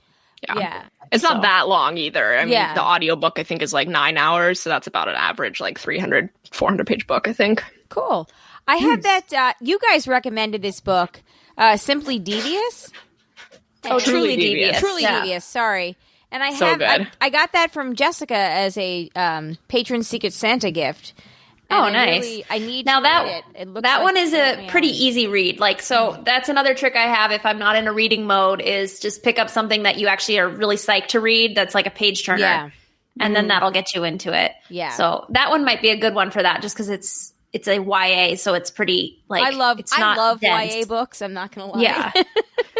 Yeah. It's not that long either. I mean, the audiobook I think is like 9 hours, so that's about an average like 300, 400 page book, I think. Cool. I had that, you guys recommended this book, Simply Devious? Truly Devious. Truly Devious, sorry. And I got that from Jessica as a patron Secret Santa gift. And nice. I need now to read it. It looks that like one is a pretty easy read. So that's another trick I have if I'm not in a reading mode is just pick up something that you actually are really psyched to read. That's like a page turner. Yeah. And then that'll get you into it. Yeah. So that one might be a good one for that just because it's a YA. So it's pretty I love dense. YA books. I'm not going to lie. Yeah.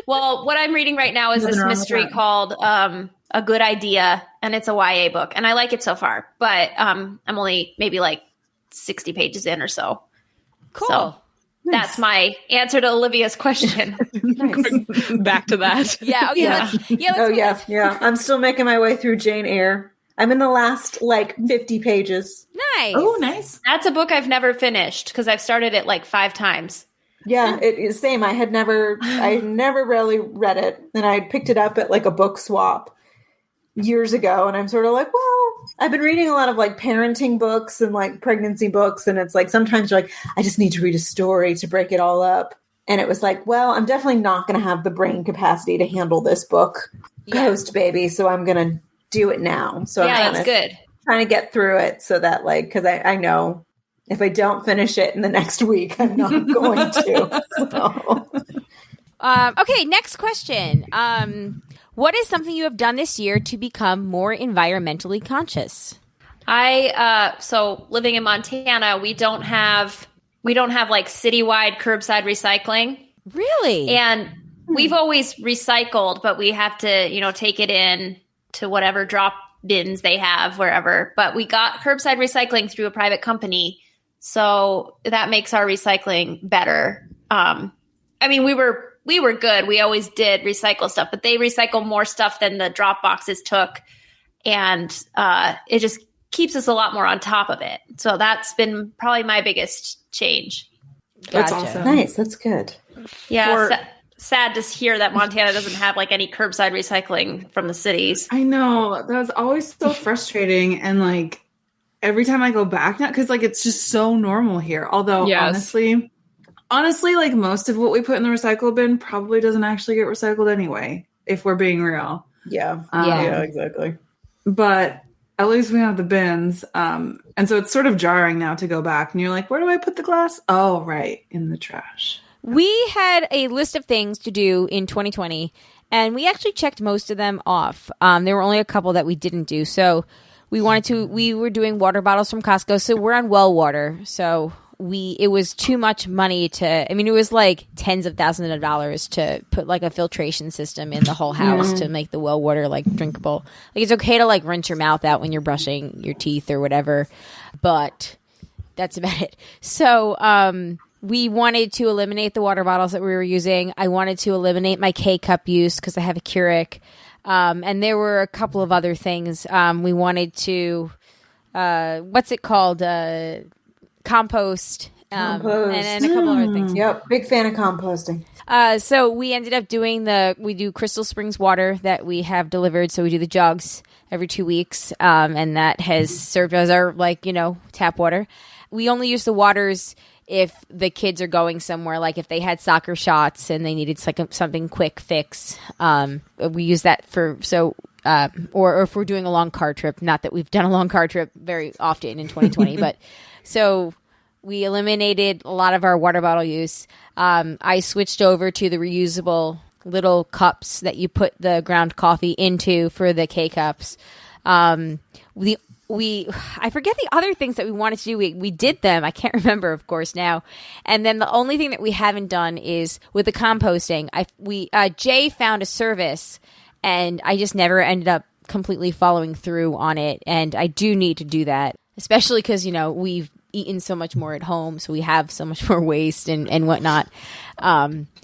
Well, what I'm reading right now is this mystery called A Good Idea. And it's a YA book. And I like it so far. But I'm only maybe like 60 pages in or so. Cool. So that's my answer to Olivia's question. Nice. Back to that. Yeah. Okay. Let's I'm still making my way through Jane Eyre. I'm in the last 50 pages. Nice. Oh, nice. That's a book I've never finished because I've started it 5 times. Yeah, it is same. I never really read it, and I picked it up at a book swap years ago, and I'm sort of like, well, I've been reading a lot of parenting books and pregnancy books, and it's sometimes you're I just need to read a story to break it all up. And it was well, I'm definitely not going to have the brain capacity to handle this book post baby, so I'm going to do it now. So I'm it's good. Trying to get through it so that because I know if I don't finish it in the next week, I'm not going to. So. Okay, next question. What is something you have done this year to become more environmentally conscious? So living in Montana, we don't have citywide curbside recycling. Really? And we've always recycled, but we have to, take it in to whatever drop bins they have wherever. But we got curbside recycling through a private company. So that makes our recycling better. We were good. We always did recycle stuff, but they recycle more stuff than the drop boxes took. And it just keeps us a lot more on top of it. So that's been probably my biggest change. That's Gotcha. awesome. Nice. That's good. Yeah. Sad to hear that Montana doesn't have any curbside recycling from the cities. I know. That was always so frustrating. And every time I go back now, because it's just so normal here. Although honestly, most of what we put in the recycle bin probably doesn't actually get recycled anyway, if we're being real. Yeah. Yeah, exactly. But at least we have the bins. And so it's sort of jarring now to go back. And you're like, where do I put the glass? Oh, right. In the trash. We had a list of things to do in 2020, and we actually checked most of them off. There were only a couple that we didn't do. So we were doing water bottles from Costco. So we're on well water. So it was too much money it was tens of thousands of dollars to put a filtration system in the whole house to make the well water drinkable. It's okay to rinse your mouth out when you're brushing your teeth or whatever, but that's about it. So, we wanted to eliminate the water bottles that we were using. I wanted to eliminate my K-cup use because I have a Keurig. And there were a couple of other things. We wanted to, what's it called? Compost. And a couple other things. Yep. Big fan of composting. So we ended up we do Crystal Springs water that we have delivered. So we do the jugs every 2 weeks. And that has served as our, tap water. We only use the waters if the kids are going somewhere, like if they had soccer shots and they needed something quick fix. We use that or if we're doing a long car trip, not that we've done a long car trip very often in 2020, but so we eliminated a lot of our water bottle use. I switched over to the reusable little cups that you put the ground coffee into for the K-cups. I forget the other things that we wanted to do. We did them. I can't remember, of course, now. And then the only thing that we haven't done is with the composting. Jay found a service, and I just never ended up completely following through on it. And I do need to do that, especially because, we've eaten so much more at home, so we have so much more waste and whatnot.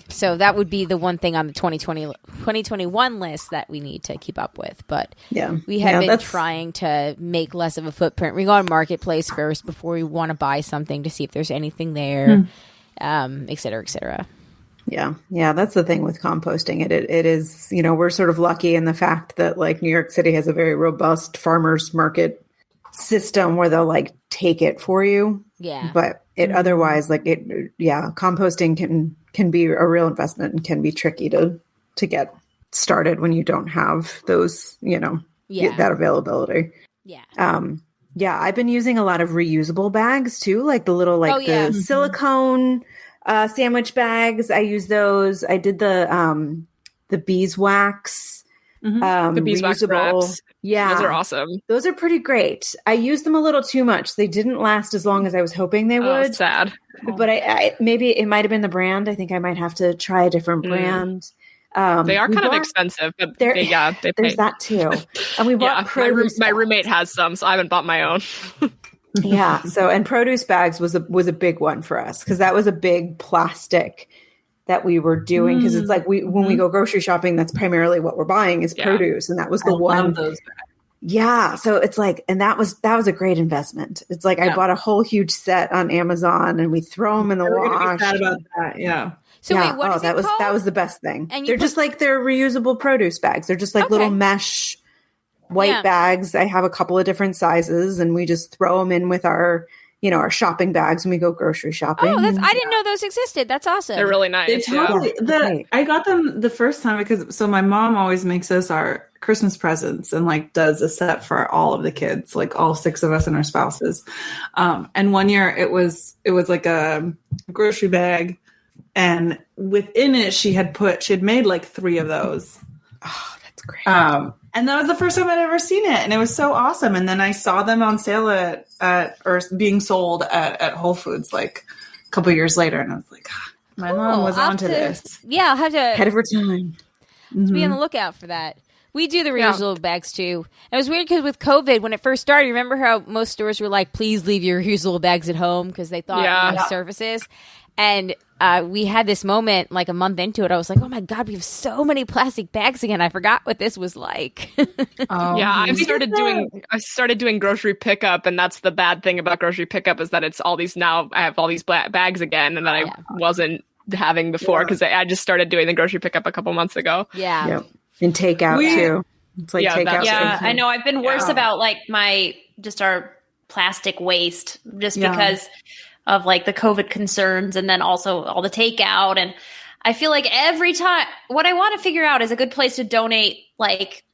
So that would be the one thing on the 2021 list that we need to keep up with. But we have been trying to make less of a footprint. We go on Marketplace first before we want to buy something to see if there's anything there, et cetera, et cetera. Yeah. That's the thing with composting. It is, we're sort of lucky in the fact that New York City has a very robust farmers market system where they'll take it for you. Yeah. But it otherwise composting can be a real investment and can be tricky to get started when you don't have those, that availability. Yeah. I've been using a lot of reusable bags too, the little the silicone sandwich bags. I use those. I did the beeswax. The beeswax wraps. Yeah. Those are awesome. Those are pretty great. I used them a little too much. They didn't last as long as I was hoping they would. Sad. But I maybe it might have been the brand. I think I might have to try a different brand. They are kind of expensive, but they pay. There's that too. And we bought produce my roommate has some, so I haven't bought my own. Yeah. So, and produce bags was a big one for us because that was a big plastic that we were doing because it's when we go grocery shopping, that's primarily what we're buying is produce, and that was the one. Those bags. Yeah, so it's and that was a great investment. It's I bought a whole huge set on Amazon, and we throw them in the wash. Sad about that, yeah. So wait, what is it called? That was the best thing. And they're just they're reusable produce bags. They're just little mesh white bags. I have a couple of different sizes, and we just throw them in with our shopping bags when we go grocery shopping. Oh, I didn't know those existed. That's awesome. They're really nice. I got them the first time because my mom always makes us our Christmas presents and does a set for all of the kids, all 6 of us and our spouses. And one year it was a grocery bag, and within it she had made 3 of those. Oh, that's great. And that was the first time I'd ever seen it. And it was so awesome. And then I saw them on sale or being sold at Whole Foods a couple years later. And I was my mom was onto this. Yeah, I'll have to. Ahead of her time. Be on the lookout for that. We do the reusable bags too. It was weird because with COVID, when it first started, remember how most stores were please leave your reusable bags at home because they thought services. And we had this moment a month into it. I was oh my God, we have so many plastic bags again. I forgot what this was like. I started doing grocery pickup, and that's the bad thing about grocery pickup is that it's all these now. I have all these bags again, and that I wasn't having before because I just started doing the grocery pickup a couple months ago. Yeah. Yep. And takeout too. It's takeout. Yeah, I know. I've been worse about our plastic waste just because of the COVID concerns, and then also all the takeout. And I feel every time what I want to figure out is a good place to donate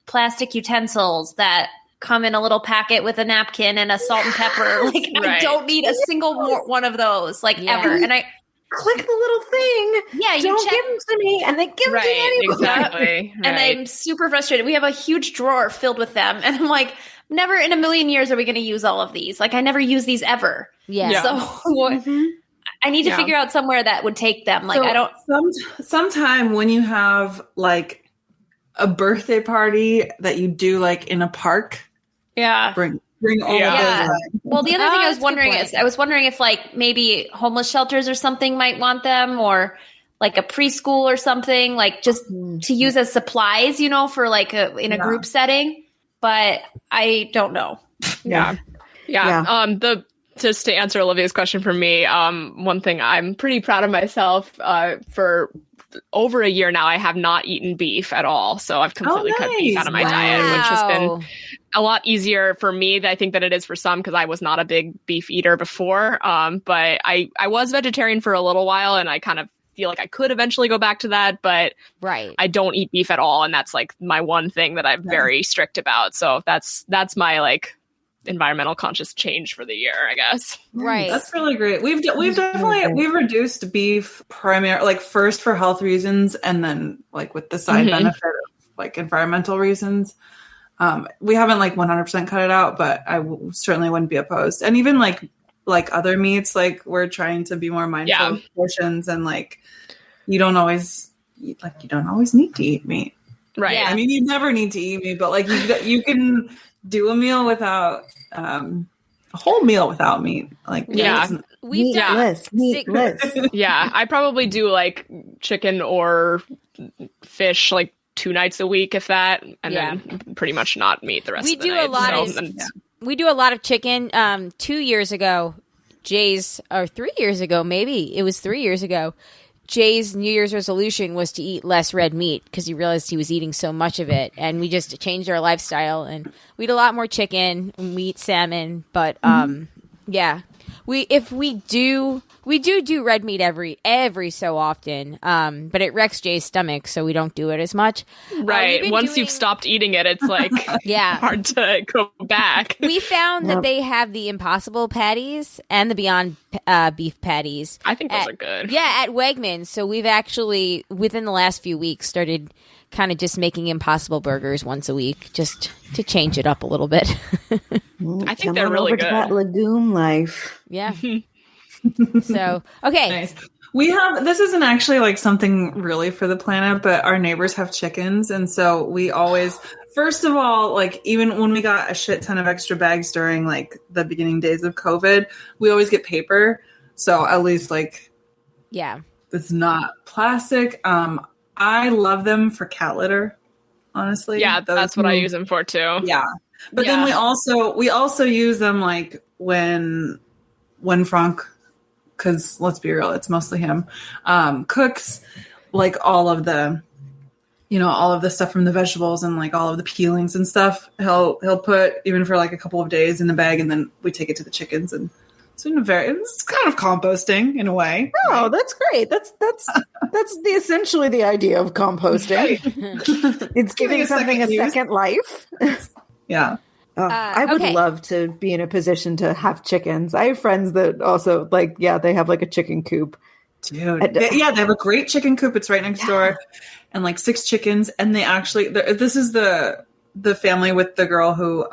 plastic utensils that come in a little packet with a napkin and a salt and pepper. I don't need a single one of those ever. And I click the little thing. Yeah, don't give them to me, and they give them to anyone. Exactly. And I'm super frustrated. We have a huge drawer filled with them, and I'm never in a million years are we going to use all of these. I never use these ever. Yeah. So I need to figure out somewhere that would take them. I don't. Sometime when you have a birthday party that you do in a park. Yeah. Bring all of those. Well, the other thing I was wondering if maybe homeless shelters or something might want them, or a preschool or something, just to use as supplies, for in a group setting. But I don't know. Yeah. Just to answer Olivia's question for me, one thing I'm pretty proud of myself for over a year now, I have not eaten beef at all. So I've completely cut beef out of my diet, which has been a lot easier for me, I think, than it is for some, because I was not a big beef eater before. But I was vegetarian for a little while, and I kind of feel like I could eventually go back to that, but I don't eat beef at all, and that's like my one thing that I'm very strict about. So that's my like environmental conscious change for the year, I guess. Right. That's really great. We've definitely reduced beef primarily, like first for health reasons, and then like with the side benefit of like environmental reasons. We haven't like 100% cut it out, but I certainly wouldn't be opposed. And even like other meats, like we're trying to be more mindful of portions, and like you don't always need to eat meat. Right. I mean, you never need to eat meat, but like you can do a meal without a whole meal without meat. Like we've done meatless. Yeah, I probably do like chicken or fish like 2 nights a week, if that, and then pretty much not meat the rest of the night. We do a lot of chicken. 2 years ago, 3 years ago, maybe it was 3 years ago, Jay's New Year's resolution was to eat less red meat because he realized he was eating so much of it, and we just changed our lifestyle, and we eat a lot more chicken, and we eat salmon, but we do red meat every so often, but it wrecks Jay's stomach, so we don't do it as much. Right. Once you've stopped eating it, it's like hard to go back. We found that they have the Impossible patties and the Beyond Beef patties. I think those are good. Yeah, at Wegmans. So we've actually, within the last few weeks, started kind of just making Impossible burgers once a week, just to change it up a little bit. I think they're really good. That legume life. Yeah. So, okay. Nice. This isn't actually like something really for the planet, but our neighbors have chickens. And so we always, first of all, like even when we got a shit ton of extra bags during like the beginning days of COVID, we always get paper. So at least like, it's not plastic. I love them for cat litter, honestly. Yeah, that's what I use them for too. Yeah. But then we also use them like when Frank, because let's be real, it's mostly him, cooks like all of the stuff from the vegetables and like all of the peelings and stuff. He'll put even for like a couple of days in a bag, and then we take it to the chickens, and it's kind of composting in a way. Oh, that's great. That's essentially the idea of composting. It's giving something a second life. Yeah. I would love to be in a position to have chickens. I have friends that also they have like a chicken coop. Dude. They have a great chicken coop. It's right next door, and like 6 chickens. And they actually, this is the family with the girl who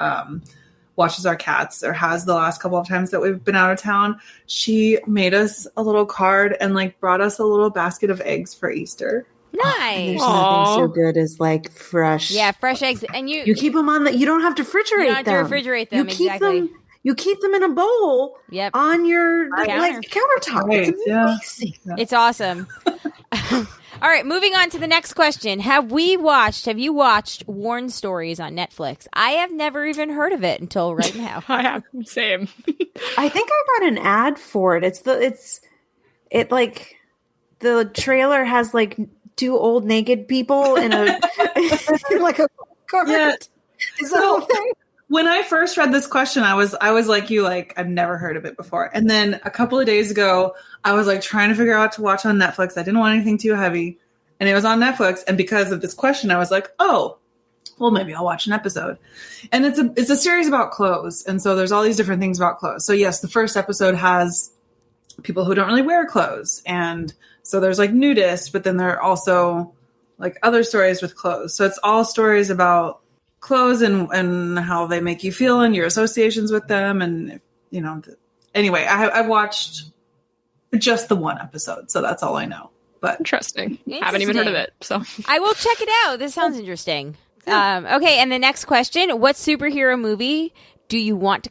watches our cats, or has the last couple of times that we've been out of town. She made us a little card and like brought us a little basket of eggs for Easter. Nice. There's nothing so good as like fresh. Yeah, fresh eggs, and you keep them on you don't have to refrigerate them. You keep them in a bowl. Yep. On your countertop. Right. It's amazing. Yeah. It's awesome. All right, moving on to the next question. Have you watched Warren Stories on Netflix? I have never even heard of it until right now. I have. Same. I think I got an ad for it. The trailer has like 2 old naked people in a like a cart. Yeah. Is that the whole thing? When I first read this question, I was like you, like I've never heard of it before. And then a couple of days ago, I was like trying to figure out what to watch on Netflix. I didn't want anything too heavy, and it was on Netflix. And because of this question, I was like, oh, well, maybe I'll watch an episode. And it's a series about clothes, and so there's all these different things about clothes. So yes, the first episode has people who don't really wear clothes, and so there's like nudists, but then there are also like other stories with clothes. So it's all stories about clothes and how they make you feel and your associations with them. And, anyway, I've watched just the 1 episode, so that's all I know. But Interesting. Haven't even heard of it. So I will check it out. This sounds interesting. Okay, and the next question: what superhero movie do you want to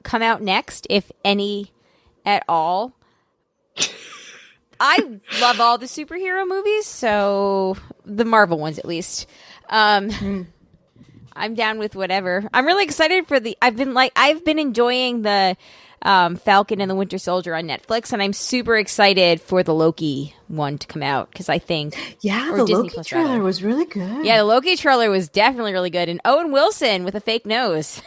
come out next, if any at all? I love all the superhero movies, so the Marvel ones at least. I I'm down with whatever. I'm really excited for I've been enjoying the Falcon and the Winter Soldier on Netflix, and I'm super excited for the Loki one to come out because I think the Disney Loki trailer was really good. Yeah, the Loki trailer was definitely really good, and Owen Wilson with a fake nose.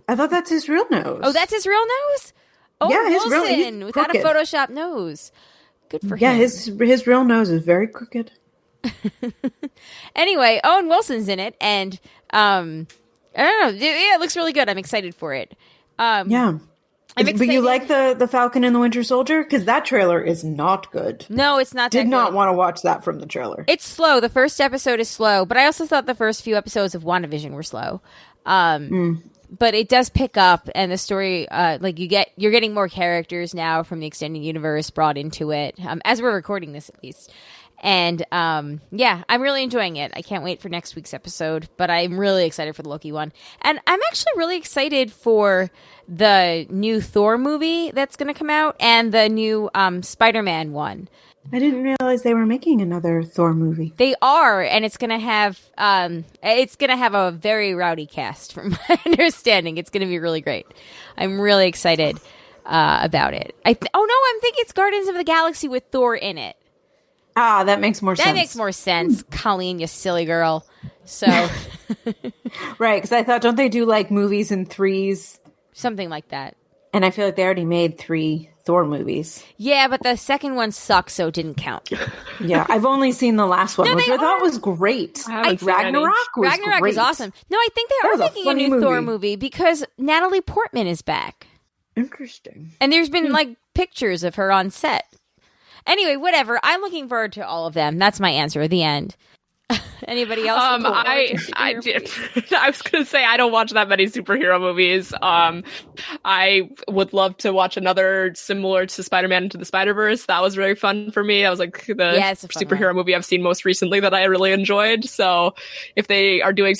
I thought that's his real nose. Oh, that's his real nose? Owen Wilson without a Photoshop nose. Good for him. Yeah, his real nose is very crooked. Anyway, Owen Wilson's in it, and I don't know. Yeah, it looks really good. I'm excited for it. Yeah. But you like the Falcon and the Winter Soldier? Because that trailer is not good. No, it's not. Did not want to watch that from the trailer. It's slow. The first episode is slow, but I also thought the first few episodes of WandaVision were slow. But it does pick up, and the story, you're getting more characters now from the extended universe brought into it, as we're recording this at least. And I'm really enjoying it. I can't wait for next week's episode, but I'm really excited for the Loki one. And I'm actually really excited for the new Thor movie that's going to come out and the new Spider-Man one. I didn't realize they were making another Thor movie. They are, and it's going to have a very rowdy cast, from my understanding. It's going to be really great. I'm really excited about it. I'm thinking it's Guardians of the Galaxy with Thor in it. Ah, that makes more sense. That makes more sense, Colleen, you silly girl. So, right, because I thought, don't they do like movies in threes? Something like that. And I feel like they already made 3 Thor movies. Yeah, but the second one sucked, so it didn't count. Yeah, I've only seen the last one, which I thought was great. Ragnarok is awesome. No, I think they are making a new Thor movie because Natalie Portman is back. Interesting. And there's been like pictures of her on set. Anyway, whatever. I'm looking forward to all of them. That's my answer. The end. Anybody else? I was going to say I don't watch that many superhero movies. I would love to watch another similar to Spider-Man Into the Spider-Verse. That was really fun for me. That was like the superhero movie I've seen most recently that I really enjoyed. So if they are doing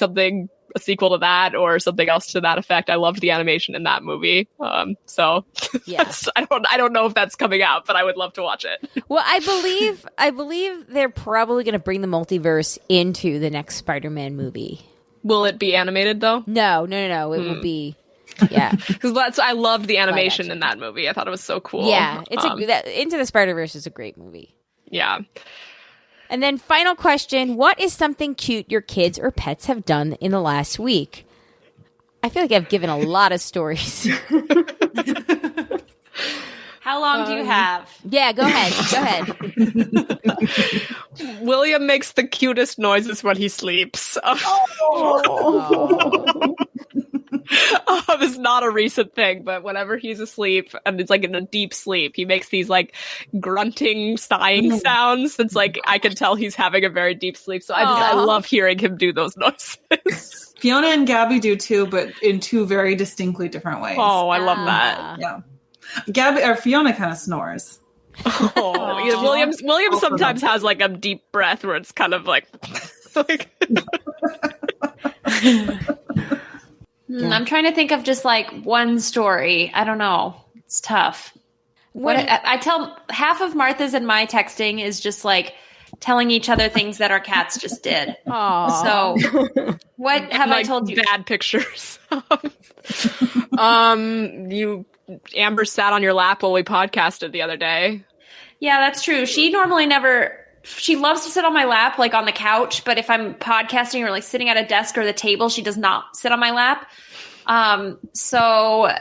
a sequel to that or something else to that effect, I loved the animation in that movie. So I don't know if that's coming out, but I would love to watch it. Well, I believe they're probably going to bring the multiverse into the next Spider-Man movie. Will it be animated though? No. It will be. Yeah, because I loved the animation in that movie. I thought it was so cool. Yeah, Into the Spider-Verse is a great movie. Yeah. And then final question, what is something cute your kids or pets have done in the last week? I feel like I've given a lot of stories. How long do you have? Yeah, go ahead. William makes the cutest noises when he sleeps. It's not a recent thing, but whenever he's asleep and it's like in a deep sleep, he makes these like grunting, sighing sounds. It's like I can tell he's having a very deep sleep. So I love hearing him do those noises. Fiona and Gabby do too, but in 2 very distinctly different ways. Oh, I love that. Yeah, Fiona kind of snores. Oh, yeah, William sometimes has like a deep breath where it's kind of like. I'm trying to think of just like one story. I don't know. It's tough. I tell half of Martha's and my texting is just like telling each other things that our cats just did. Aww. So what have I told you? Bad pictures. Amber sat on your lap while we podcasted the other day. Yeah, that's true. She normally she loves to sit on my lap, like on the couch, but if I'm podcasting or like sitting at a desk or the table, she does not sit on my lap. So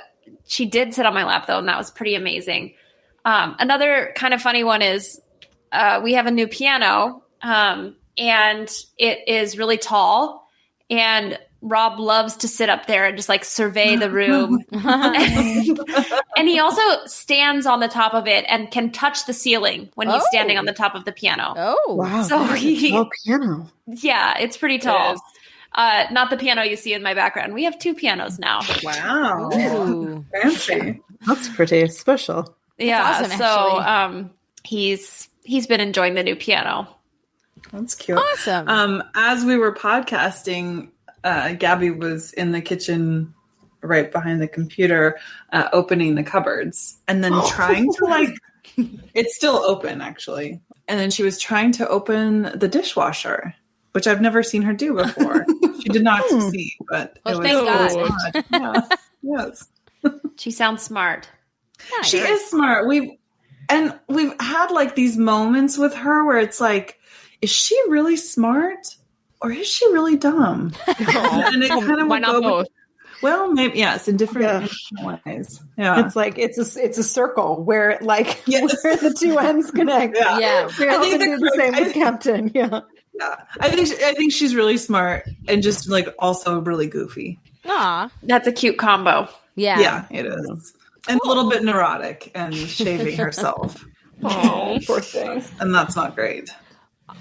she did sit on my lap though, and that was pretty amazing. Another kind of funny one is, we have a new piano, and it is really tall, and Rob loves to sit up there and just like survey the room. And he also stands on the top of it and can touch the ceiling when he's standing on the top of the piano. Oh, wow. So piano. Yeah, it's pretty tall. Not the piano you see in my background. We have 2 pianos now. Wow. Ooh. Fancy. That's pretty special. Yeah. That's so awesome, he's been enjoying the new piano. That's cute. Awesome. As we were podcasting, Gabby was in the kitchen right behind the computer, opening the cupboards and then trying to it's still open actually. And then she was trying to open the dishwasher which I've never seen her do before. She did not succeed, but well, it was thank God. Yeah. Yes. She sounds smart. She is smart. We've had like these moments with her where it's like, is she really smart or is she really dumb? And it kind of why not both? Well, maybe yes, in different ways. Yeah, it's like it's a circle where like where the two ends connect. Yeah. We often do the same with Captain. Yeah. I think she's really smart and just like also really goofy. Aw, That's a cute combo. yeah. It is, and a little bit neurotic and shaving herself. Oh, Poor thing. And that's not great.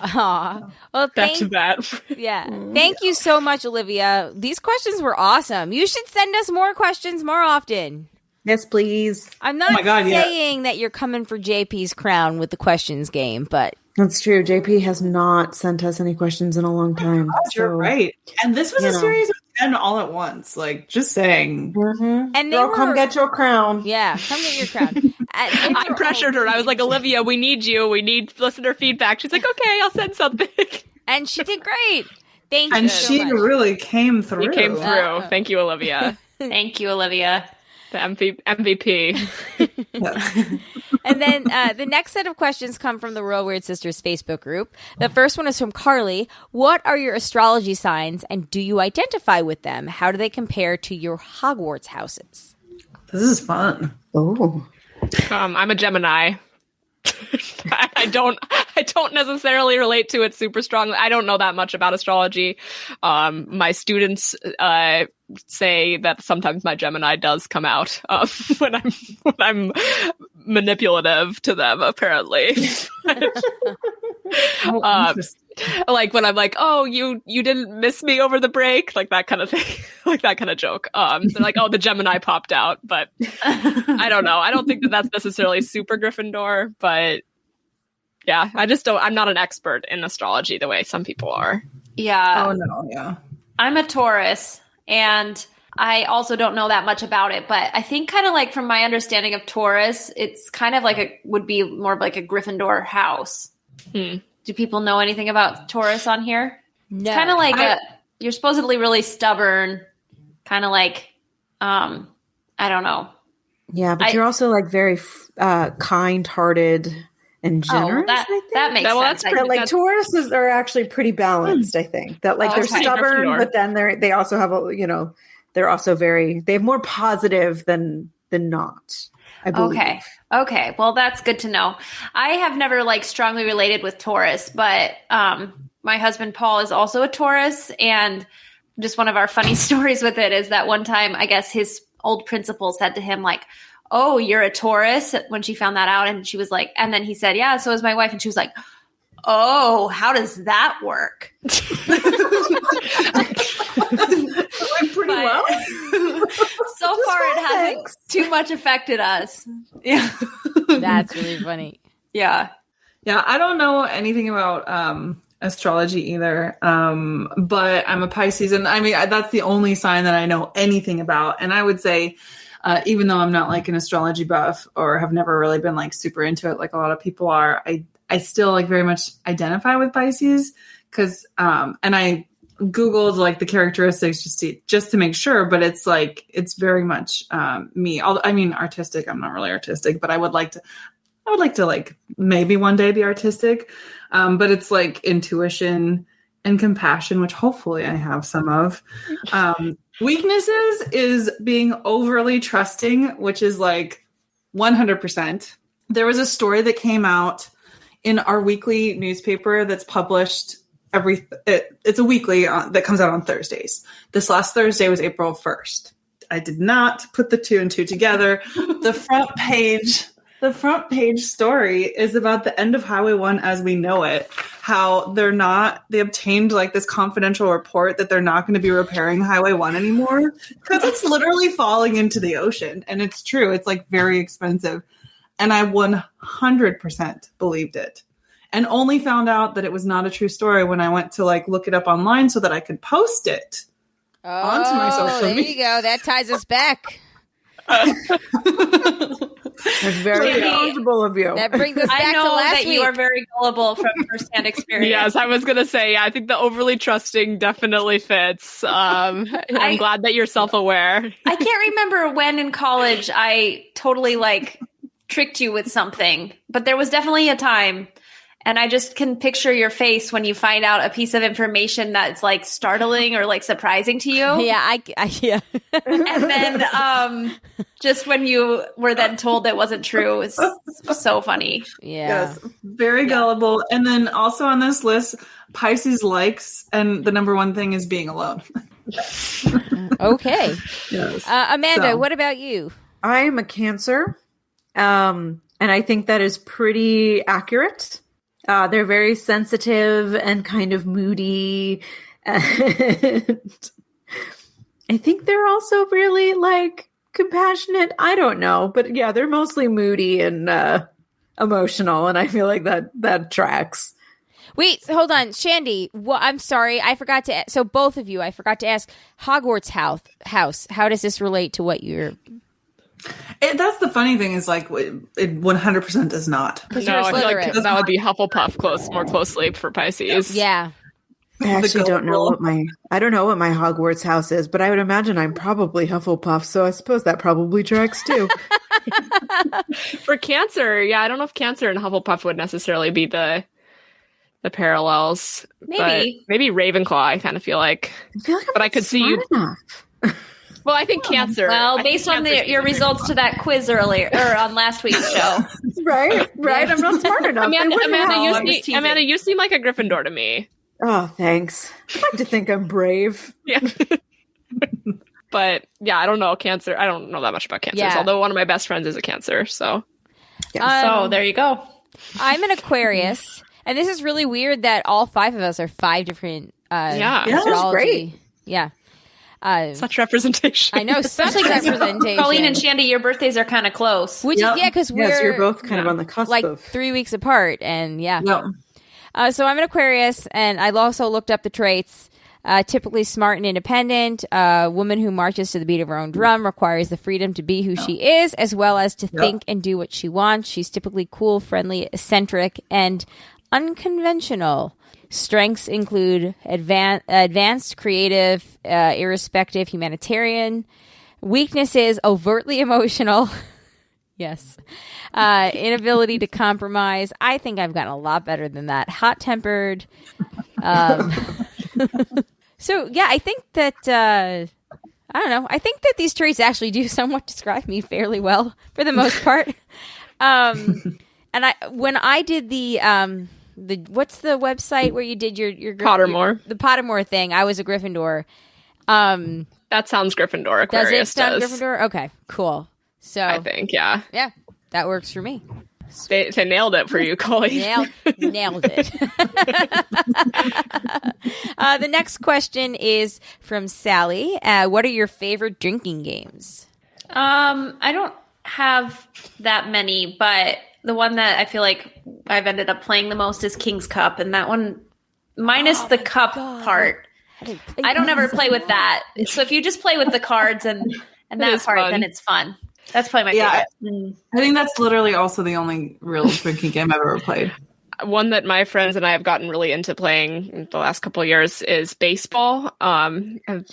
Aw. Well, that's bad. Yeah. Thank you so much, Olivia. These questions were awesome. You should send us more questions more often. Yes, please. I'm not saying that you're coming for JP's crown with the questions game, but that's true. JP has not sent us any questions in a long time. You're right. And this was a series of 10 all at once. Like, just saying. Mm-hmm. And girl, come get your crown. Yeah, come get your crown. I pressured her. I was like, Olivia, we need you. We need listener feedback. She's like, okay, I'll send something. And she did great. Thank you. And she really came through. You came through. Thank you, Olivia. Thank you, Olivia. The MVP. And then the next set of questions come from the Real Weird Sisters Facebook group. The first one is from Carly. What are your astrology signs and do you identify with them? How do they compare to your Hogwarts houses? This is fun. Oh. I'm a Gemini. I don't necessarily relate to it super strongly. I don't know that much about astrology. My students say that sometimes my Gemini does come out when I'm manipulative to them, apparently. Like when I'm like, oh, you didn't miss me over the break, like that kind of thing, like that kind of joke. They're like, oh, the Gemini popped out, but I don't know. I don't think that that's necessarily super Gryffindor, but yeah, I'm not an expert in astrology the way some people are. Yeah. Oh no, yeah. I'm a Taurus, and I also don't know that much about it, but I think kind of like from my understanding of Taurus, it's kind of like would be more of like a Gryffindor house. Do people know anything about Taurus on here? No. It's kind of like you're supposedly really stubborn, kind of like, I don't know. Yeah, but you're also like very kind-hearted and generous. That makes sense. Like Tauruses are actually pretty balanced. I think that like they're stubborn, but then they also have they're also they have more positive than not. I believe. Okay. Well, that's good to know. I have never like strongly related with Taurus, but my husband Paul is also a Taurus, and just one of our funny stories with it is that one time, I guess his old principal said to him like, "Oh, you're a Taurus," when she found that out, and she was like, and then he said, "Yeah, so is my wife," and she was like, "Oh, how does that work?" Pretty well. So far, it hasn't too much affected us. Yeah, that's really funny. Yeah. I don't know anything about astrology either, but I'm a Pisces, and I mean that's the only sign that I know anything about. And I would say, even though I'm not like an astrology buff or have never really been like super into it, like a lot of people are, I still like very much identify with Pisces because, and I Googled like the characteristics just to make sure, but it's like, it's very much, me. I mean, artistic, I'm not really artistic, but I would like to like maybe one day be artistic. But it's like intuition and compassion, which hopefully I have some of. Weaknesses is being overly trusting, which is like 100%. There was a story that came out in our weekly newspaper that's published it's a weekly that comes out on Thursdays. This last Thursday was April 1st. I did not put the 2 and 2 together. The front page story is about the end of Highway 1 as we know it. How they obtained like this confidential report that they're not going to be repairing Highway 1 anymore because it's literally falling into the ocean. And it's true. It's like very expensive. And I 100% believed it. And only found out that it was not a true story when I went to like look it up online so that I could post it onto my social media. There you go. That ties us back. And That's very responsible of you. That brings us back I know to last that week. you are very gullible from firsthand experience. Yes, I was gonna say. I think the overly trusting definitely fits. I'm glad that you're self-aware. I can't remember when in college I totally like tricked you with something, but there was definitely a time. And I just can picture your face when you find out a piece of information that's like startling or like surprising to you. Yeah, yeah. And then just when you were then told it wasn't true, it's so funny. Yeah. Yes, very gullible. And then also on this list, Pisces likes, and the number one thing is being alone. Okay. Yes. Amanda, what about you? I am a Cancer, and I think that is pretty accurate. They're very sensitive and kind of moody. And I think they're also really like compassionate. I don't know. But yeah, they're mostly moody and emotional. And I feel like that tracks. Wait, hold on. Shandy, I'm sorry. I forgot to so both of you, I forgot to ask Hogwarts House. How does this relate to what you're... That's the funny thing is like it 100% does not. No, I feel like that would be Hufflepuff more closely for Pisces. Yeah. I actually don't know what my Hogwarts house is, but I would imagine I'm probably Hufflepuff, so I suppose that probably tracks too. For Cancer, yeah, I don't know if Cancer and Hufflepuff would necessarily be the parallels. Maybe Ravenclaw, I kind of feel like. But I could see you. Enough. Well, I think Cancer. Well, based on your results to that quiz earlier or on last week's show, right. I'm not smart enough. Amanda, you seem like a Gryffindor to me. Oh, thanks. I like to think I'm brave. Yeah. But yeah, I don't know Cancer. I don't know that much about Cancers. Yeah. Although one of my best friends is a Cancer, so. So there you go. I'm an Aquarius, and this is really weird that all 5 of us are 5 different. That's great. Yeah. Such representation. I know, such representation. Colleen and Shandy, your birthdays are kind of close. Which is, because you're both kind of on the cusp like of 3 weeks apart, and yeah. Yep. So I'm an Aquarius, and I also looked up the traits. Typically smart and independent, a woman who marches to the beat of her own drum, requires the freedom to be who she is, as well as to think and do what she wants. She's typically cool, friendly, eccentric, and unconventional. Strengths include advanced, creative, irrespective, humanitarian. Weaknesses, overtly emotional. Yes. Inability to compromise. I think I've gotten a lot better than that. Hot-tempered. So, yeah, I think that, I don't know. I think that these traits actually do somewhat describe me fairly well for the most part. And when I did the what's the website where you did your Pottermore. The Pottermore thing, I was a Gryffindor. That sounds Gryffindor. Aquarius does it sound Gryffindor? Okay, cool. So I think, yeah, that works for me. They nailed it for you, Colleen. Nailed it. The next question is from Sally. What are your favorite drinking games? I don't have that many, but the one that I feel like I've ended up playing the most is King's Cup, and that one, minus the cup part, I don't ever play with that. So if you just play with the cards and that part, then it's fun. That's probably my favorite. I think that's literally also the only real drinking game I've ever played. One that my friends and I have gotten really into playing in the last couple of years is baseball. Have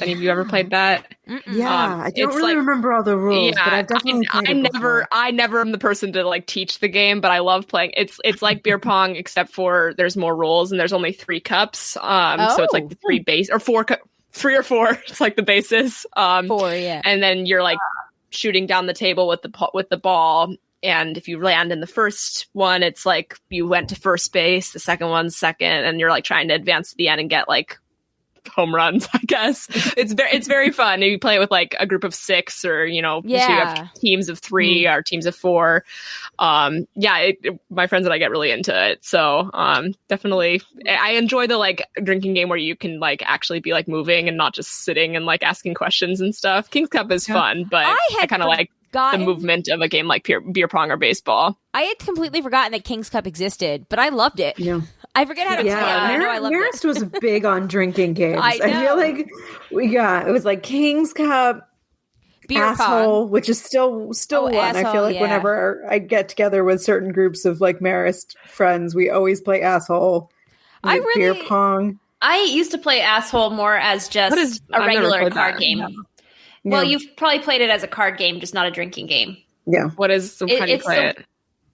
any of you ever played that? Yeah, I don't really remember all the rules, but I've definitely played it before. I never am the person to like teach the game, but I love playing. It's like beer pong, except for there's more rules and there's only 3 cups. So it's like the 3 base or 4 3 or 4. It's like the bases. 4, yeah. And then you're like shooting down the table with the ball. And if you land in the first one, it's like you went to first base, the second one's second, and you're like trying to advance to the end and get like home runs, I guess. It's very fun. You play with like a group of 6 or, so you have teams of 3 or teams of 4. My friends and I get really into it. So definitely I enjoy the like drinking game where you can like actually be like moving and not just sitting and like asking questions and stuff. King's Cup is fun, but I kind of like the movement of a game like beer pong or baseball. I had completely forgotten that King's Cup existed, but I loved it. Yeah. I forget how to play it. I know I loved it. Marist was big on drinking games. I feel like it was like King's Cup, Beer asshole, pong. which is still one. Asshole, I feel like whenever I get together with certain groups of like Marist friends, we always play asshole. Beer pong. I used to play asshole more as just a regular card game. Yeah. Well, you've probably played it as a card game, just not a drinking game. Yeah. How do you play it?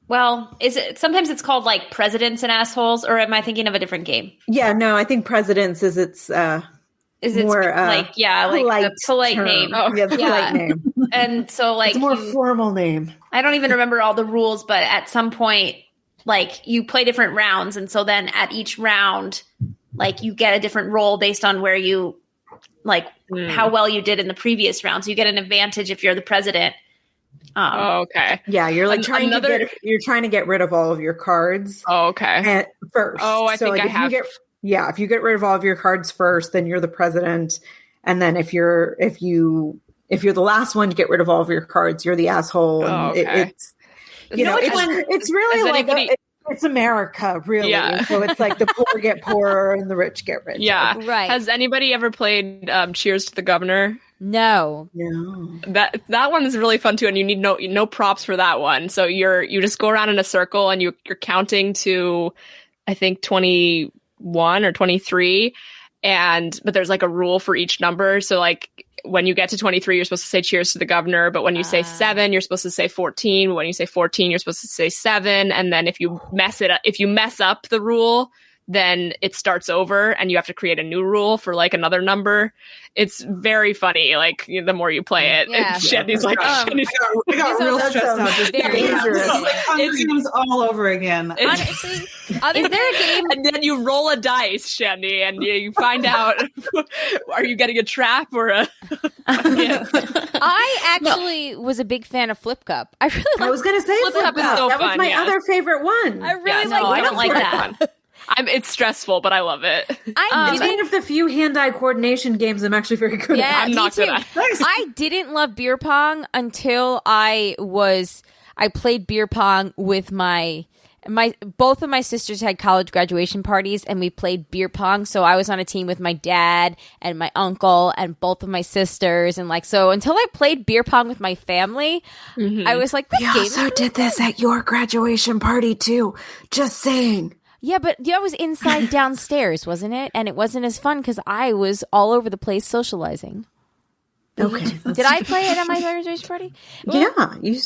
Well, sometimes it's called like Presidents and Assholes, or am I thinking of a different game? Yeah, no, I think Presidents is its more like the polite term. name. Oh. Yeah, the polite name. And so like it's a more formal name. I don't even remember all the rules, but at some point, like you play different rounds, and so then at each round, like you get a different roll based on where you how well you did in the previous round. So you get an advantage if you're the president. Okay. Yeah, you're like trying to get rid of all of your cards. Oh, okay. First. Oh, I think I have. If you get rid of all of your cards first, then you're the president. And then if you're the last one to get rid of all of your cards, you're the asshole. And okay. It's really like it's America, really. Yeah. So it's like the poor get poorer and the rich get richer. Yeah. Right. Has anybody ever played Cheers to the Governor? No. That one is really fun too, and you need no props for that one. So you just go around in a circle and you're counting to, I think 21 or 23, but there's like a rule for each number. So like when you get to 23, you're supposed to say cheers to the governor, but when you say 7, you're supposed to say 14. When you say 14, you're supposed to say 7, and then if you mess up the rule, then it starts over and you have to create a new rule for like another number. It's very funny. Like the more you play it, yeah. and Shandy's like, I got real stressed out. Just it's like all over again. Honestly, is there a game? And then you roll a dice, Shandy, and you find out are you getting a trap or a? I actually was a big fan of Flip Cup. I was going to say Flip Cup. That was my other favorite one. I really I don't like that. It's stressful, but I love it. It's one of the few hand-eye coordination games I'm actually very good at. I'm not good at. I didn't love beer pong until I played beer pong with both of my sisters had college graduation parties, and we played beer pong. So I was on a team with my dad and my uncle and both of my sisters, and so until I played beer pong with my family, I was like, this game. We also did this at your graduation party too. Just saying. Yeah, but that was inside downstairs, wasn't it? And it wasn't as fun because I was all over the place socializing. Okay. Did I play it at my graduation party? Well, yeah, you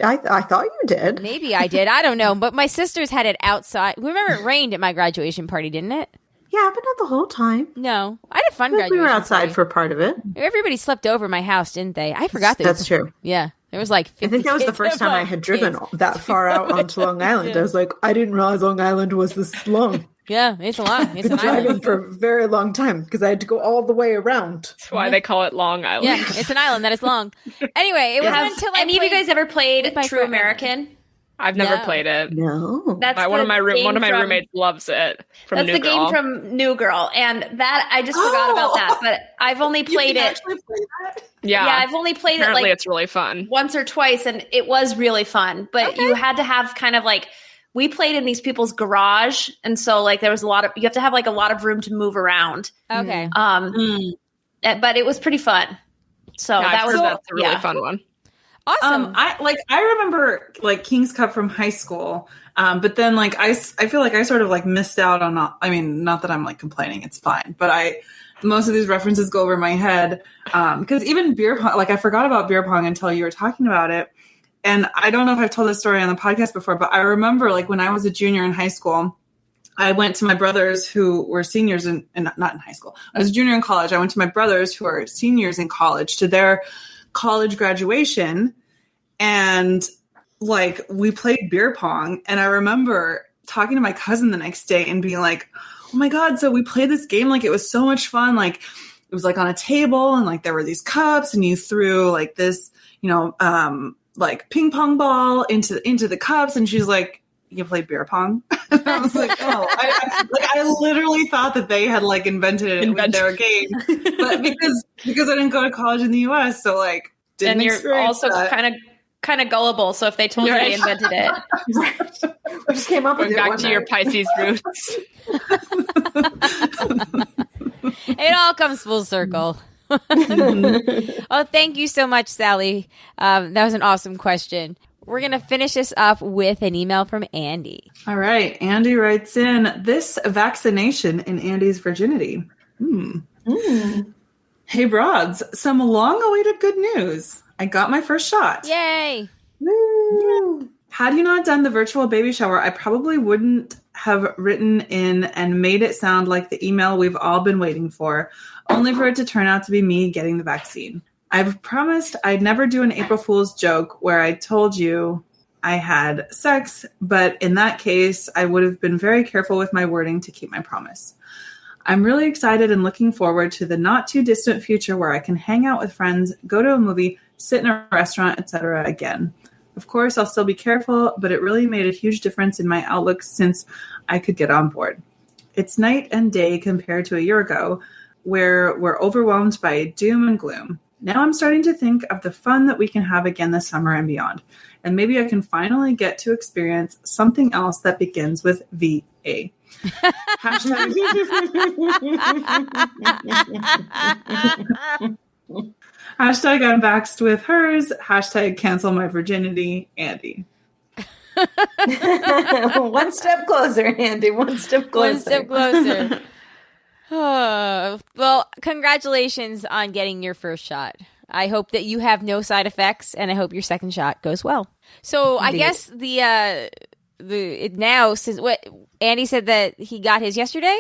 I thought you did. Maybe I did. I don't know. But my sisters had it outside. Remember, it rained at my graduation party, didn't it? Yeah, but not the whole time. No, I had a fun graduation. We were outside party. for part of it. Everybody slept over my house, didn't they? I forgot that. That's true. Yeah. There was like 50 I think that was the first time I had driven that far out onto Long Island. I was like, I didn't realize Long Island was this long. Yeah, it's long. It's been driving for a very long time because I had to go all the way around. That's why they call it Long Island. Yeah, it's an island that is long. Anyway, it wasn't until any of you guys ever played True American? I've never played it. No, that's one of my roommates loves it. That's the game from New Girl, and that I just forgot about that. But I've only played it. Play that? Yeah, I've only played it it's really fun once or twice, and it was really fun. But you had to have kind of we played in these people's garage, and so there was you have to have a lot of room to move around. Okay. But it was pretty fun. So that's a really fun one. Awesome. I remember King's Cup from high school, but then I feel like I sort of missed out on. Not that I'm complaining, it's fine, but most of these references go over my head because even beer pong, I forgot about beer pong until you were talking about it, and I don't know if I've told this story on the podcast before, but I remember when I was a junior in high school, I went to my brothers who were seniors not in high school. I was a junior in college. I went to my brothers who are seniors in college to their college graduation, and we played beer pong, and I remember talking to my cousin the next day and being like, oh my god, so we played this game, it was so much fun, it was on a table, and there were these cups, and you threw this ping pong ball into the cups, and she's like, you play beer pong? I was like, oh, I literally thought that they had invented it with their game, but because I didn't go to college in the U.S., so didn't. And you're also kind of gullible. So if they told you they invented it, we just came up with it. Back to your Pisces roots. It all comes full circle. Oh, thank you so much, Sally. That was an awesome question. We're going to finish this up with an email from Andy. All right. Andy writes in, this vaccination in Andy's virginity. Hey, broads, some long-awaited good news. I got my first shot. Yay! Woo. Had you not done the virtual baby shower, I probably wouldn't have written in and made it sound like the email we've all been waiting for, only for it to turn out to be me getting the vaccine. I've promised I'd never do an April Fool's joke where I told you I had sex, but in that case, I would have been very careful with my wording to keep my promise. I'm really excited and looking forward to the not too distant future where I can hang out with friends, go to a movie, sit in a restaurant, etc. again. Of course, I'll still be careful, but it really made a huge difference in my outlook since I could get on board. It's night and day compared to a year ago, where we're overwhelmed by doom and gloom. Now I'm starting to think of the fun that we can have again this summer and beyond. And maybe I can finally get to experience something else that begins with VA. Hashtag I'm vaxxed with hers. Hashtag cancel my virginity, Andy. One step closer, Andy. One step closer. One step closer. Well, congratulations on getting your first shot. I hope that you have no side effects, and I hope your second shot goes well. So I guess it now, since what Andy said that he got his yesterday?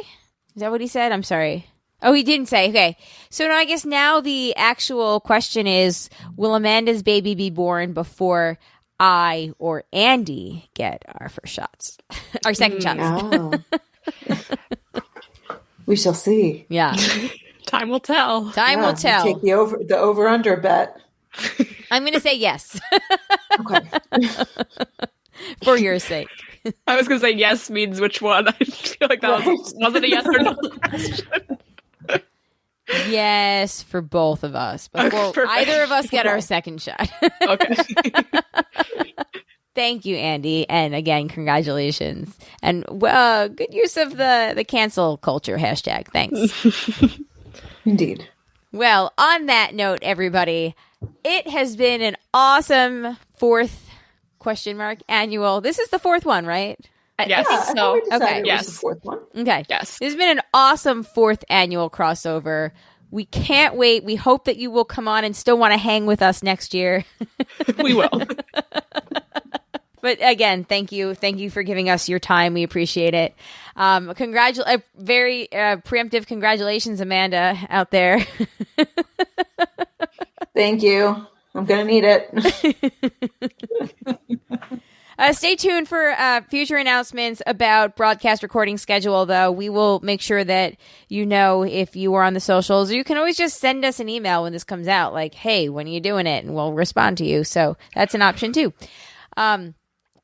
Is that what he said? I'm sorry. Oh, he didn't say. Okay. So now I guess now the actual question is, will Amanda's baby be born before I or Andy get our first shots? Our second shots. Oh. We shall see. Yeah. Time will tell. Time will tell. Take the over-under bet. I'm going to say yes. Okay. For your sake. I was going to say yes means which one. I feel like that wasn't a yes or no question. Yes, for both of us. Before either of us get our second shot. Okay. Thank you, Andy. And again, congratulations. And good use of the cancel culture hashtag. Thanks. Indeed. Well, on that note, everybody, it has been an awesome fourth annual. This is the fourth one, right? Yes. I think so. Okay. Yes. The fourth one. Okay. Yes. This has been an awesome fourth annual crossover. We can't wait. We hope that you will come on and still want to hang with us next year. We will. But again, thank you. Thank you for giving us your time. We appreciate it. Very preemptive congratulations, Amanda, out there. Thank you. I'm going to need it. Stay tuned for future announcements about broadcast recording schedule, though. We will make sure that you know if you are on the socials. You can always just send us an email when this comes out, like, hey, when are you doing it? And we'll respond to you. So that's an option, too.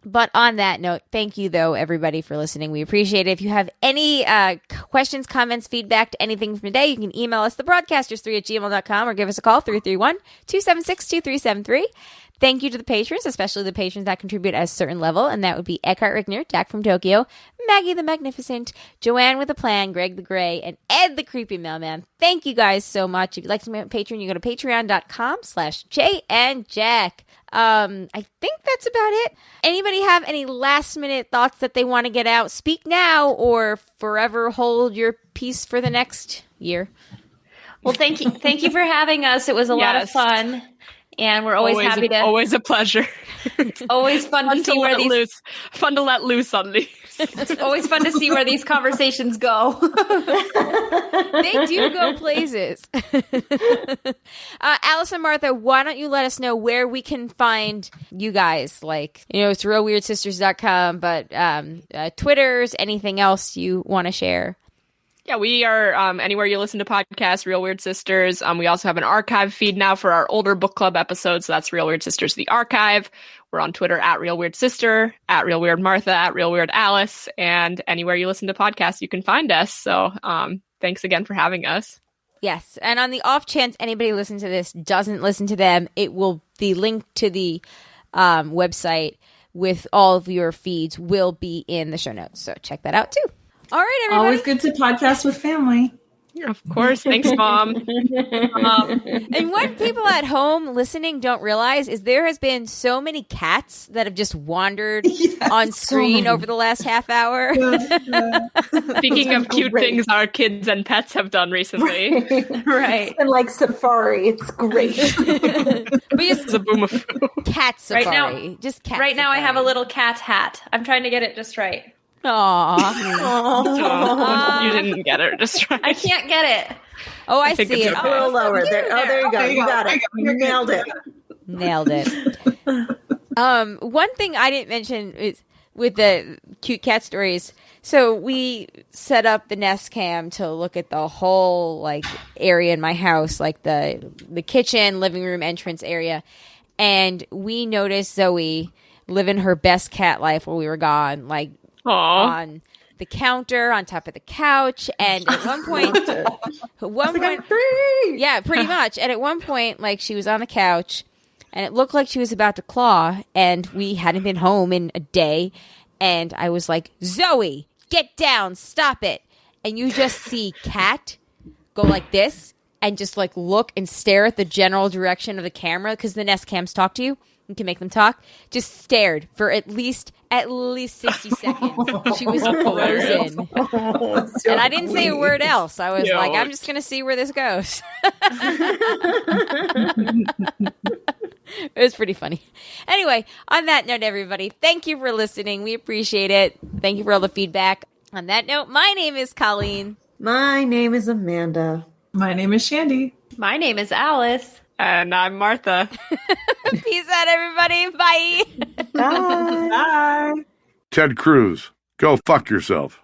But on that note, thank you, though, everybody, for listening. We appreciate it. If you have any questions, comments, feedback to anything from today, you can email us, thebroadcasters3@gmail.com, or give us a call, 331-276-2373. Thank you to the patrons, especially the patrons that contribute at a certain level, and that would be Eckhart Rickner, Dak from Tokyo, Maggie the Magnificent, Joanne with a Plan, Greg the Gray, and Ed the Creepy Mailman. Thank you guys so much. If you'd like to be a patron, you go to patreon.com/JandJack. I think that's about it. Anybody have any last minute thoughts that they want to get out? Speak now or forever hold your peace for the next year. Well, thank you for having us. It was a lot of fun. And we're always happy to. Always a pleasure. It's always fun to see where these. Fun to let loose on these. It's always fun to see where these conversations go. They do go places. Alice and Martha, why don't you let us know where we can find you guys? Like, it's realweirdSisters.com, but Twitters, anything else you want to share? Yeah, we are anywhere you listen to podcasts, Real Weird Sisters. We also have an archive feed now for our older book club episodes. So that's Real Weird Sisters, the archive. We're on Twitter at Real Weird Sister, at Real Weird Martha, at Real Weird Alice. And anywhere you listen to podcasts, you can find us. So thanks again for having us. Yes. And on the off chance anybody listening to this doesn't listen to them, the link to the website with all of your feeds will be in the show notes. So check that out too. All right, everybody. Always good to podcast with family. Of course. Thanks, Mom. And what people at home listening don't realize is there has been so many cats that have just wandered on screen over the last half hour. Speaking of cute things our kids and pets have done recently. Right. And like safari, it's great. But just a boom of cat safari. Right now, just cat right now I safari. have a little cat hat. I'm trying to get it just right. Aww. You didn't get it just right. I can't get it. Oh, I think see it's it. okay. A little lower. There you go. You got it. You're You nailed it. Nailed it. One thing I didn't mention is with the cute cat stories. So we set up the Nest Cam to look at the whole like area in my house, like the kitchen, living room, entrance area, and we noticed Zoe living her best cat life while we were gone, like on the counter, on top of the couch, and at one point, yeah, pretty much. And at one point, like she was on the couch, and it looked like she was about to claw, and we hadn't been home in a day, and I was like, Zoe, get down, stop it, and you just see Cat go like this, and just like look and stare at the general direction of the camera because the Nest Cams talk to you. You can make them talk. Just stared for at least 60 seconds. She was frozen. And I didn't say a word else. I was like, I'm just going to see where this goes. It was pretty funny. Anyway, on that note, everybody, thank you for listening. We appreciate it. Thank you for all the feedback. On that note, my name is Colleen. My name is Amanda. My name is Shandy. My name is Alice. And I'm Martha. Peace out, everybody. Bye. Bye. Bye. Ted Cruz, go fuck yourself.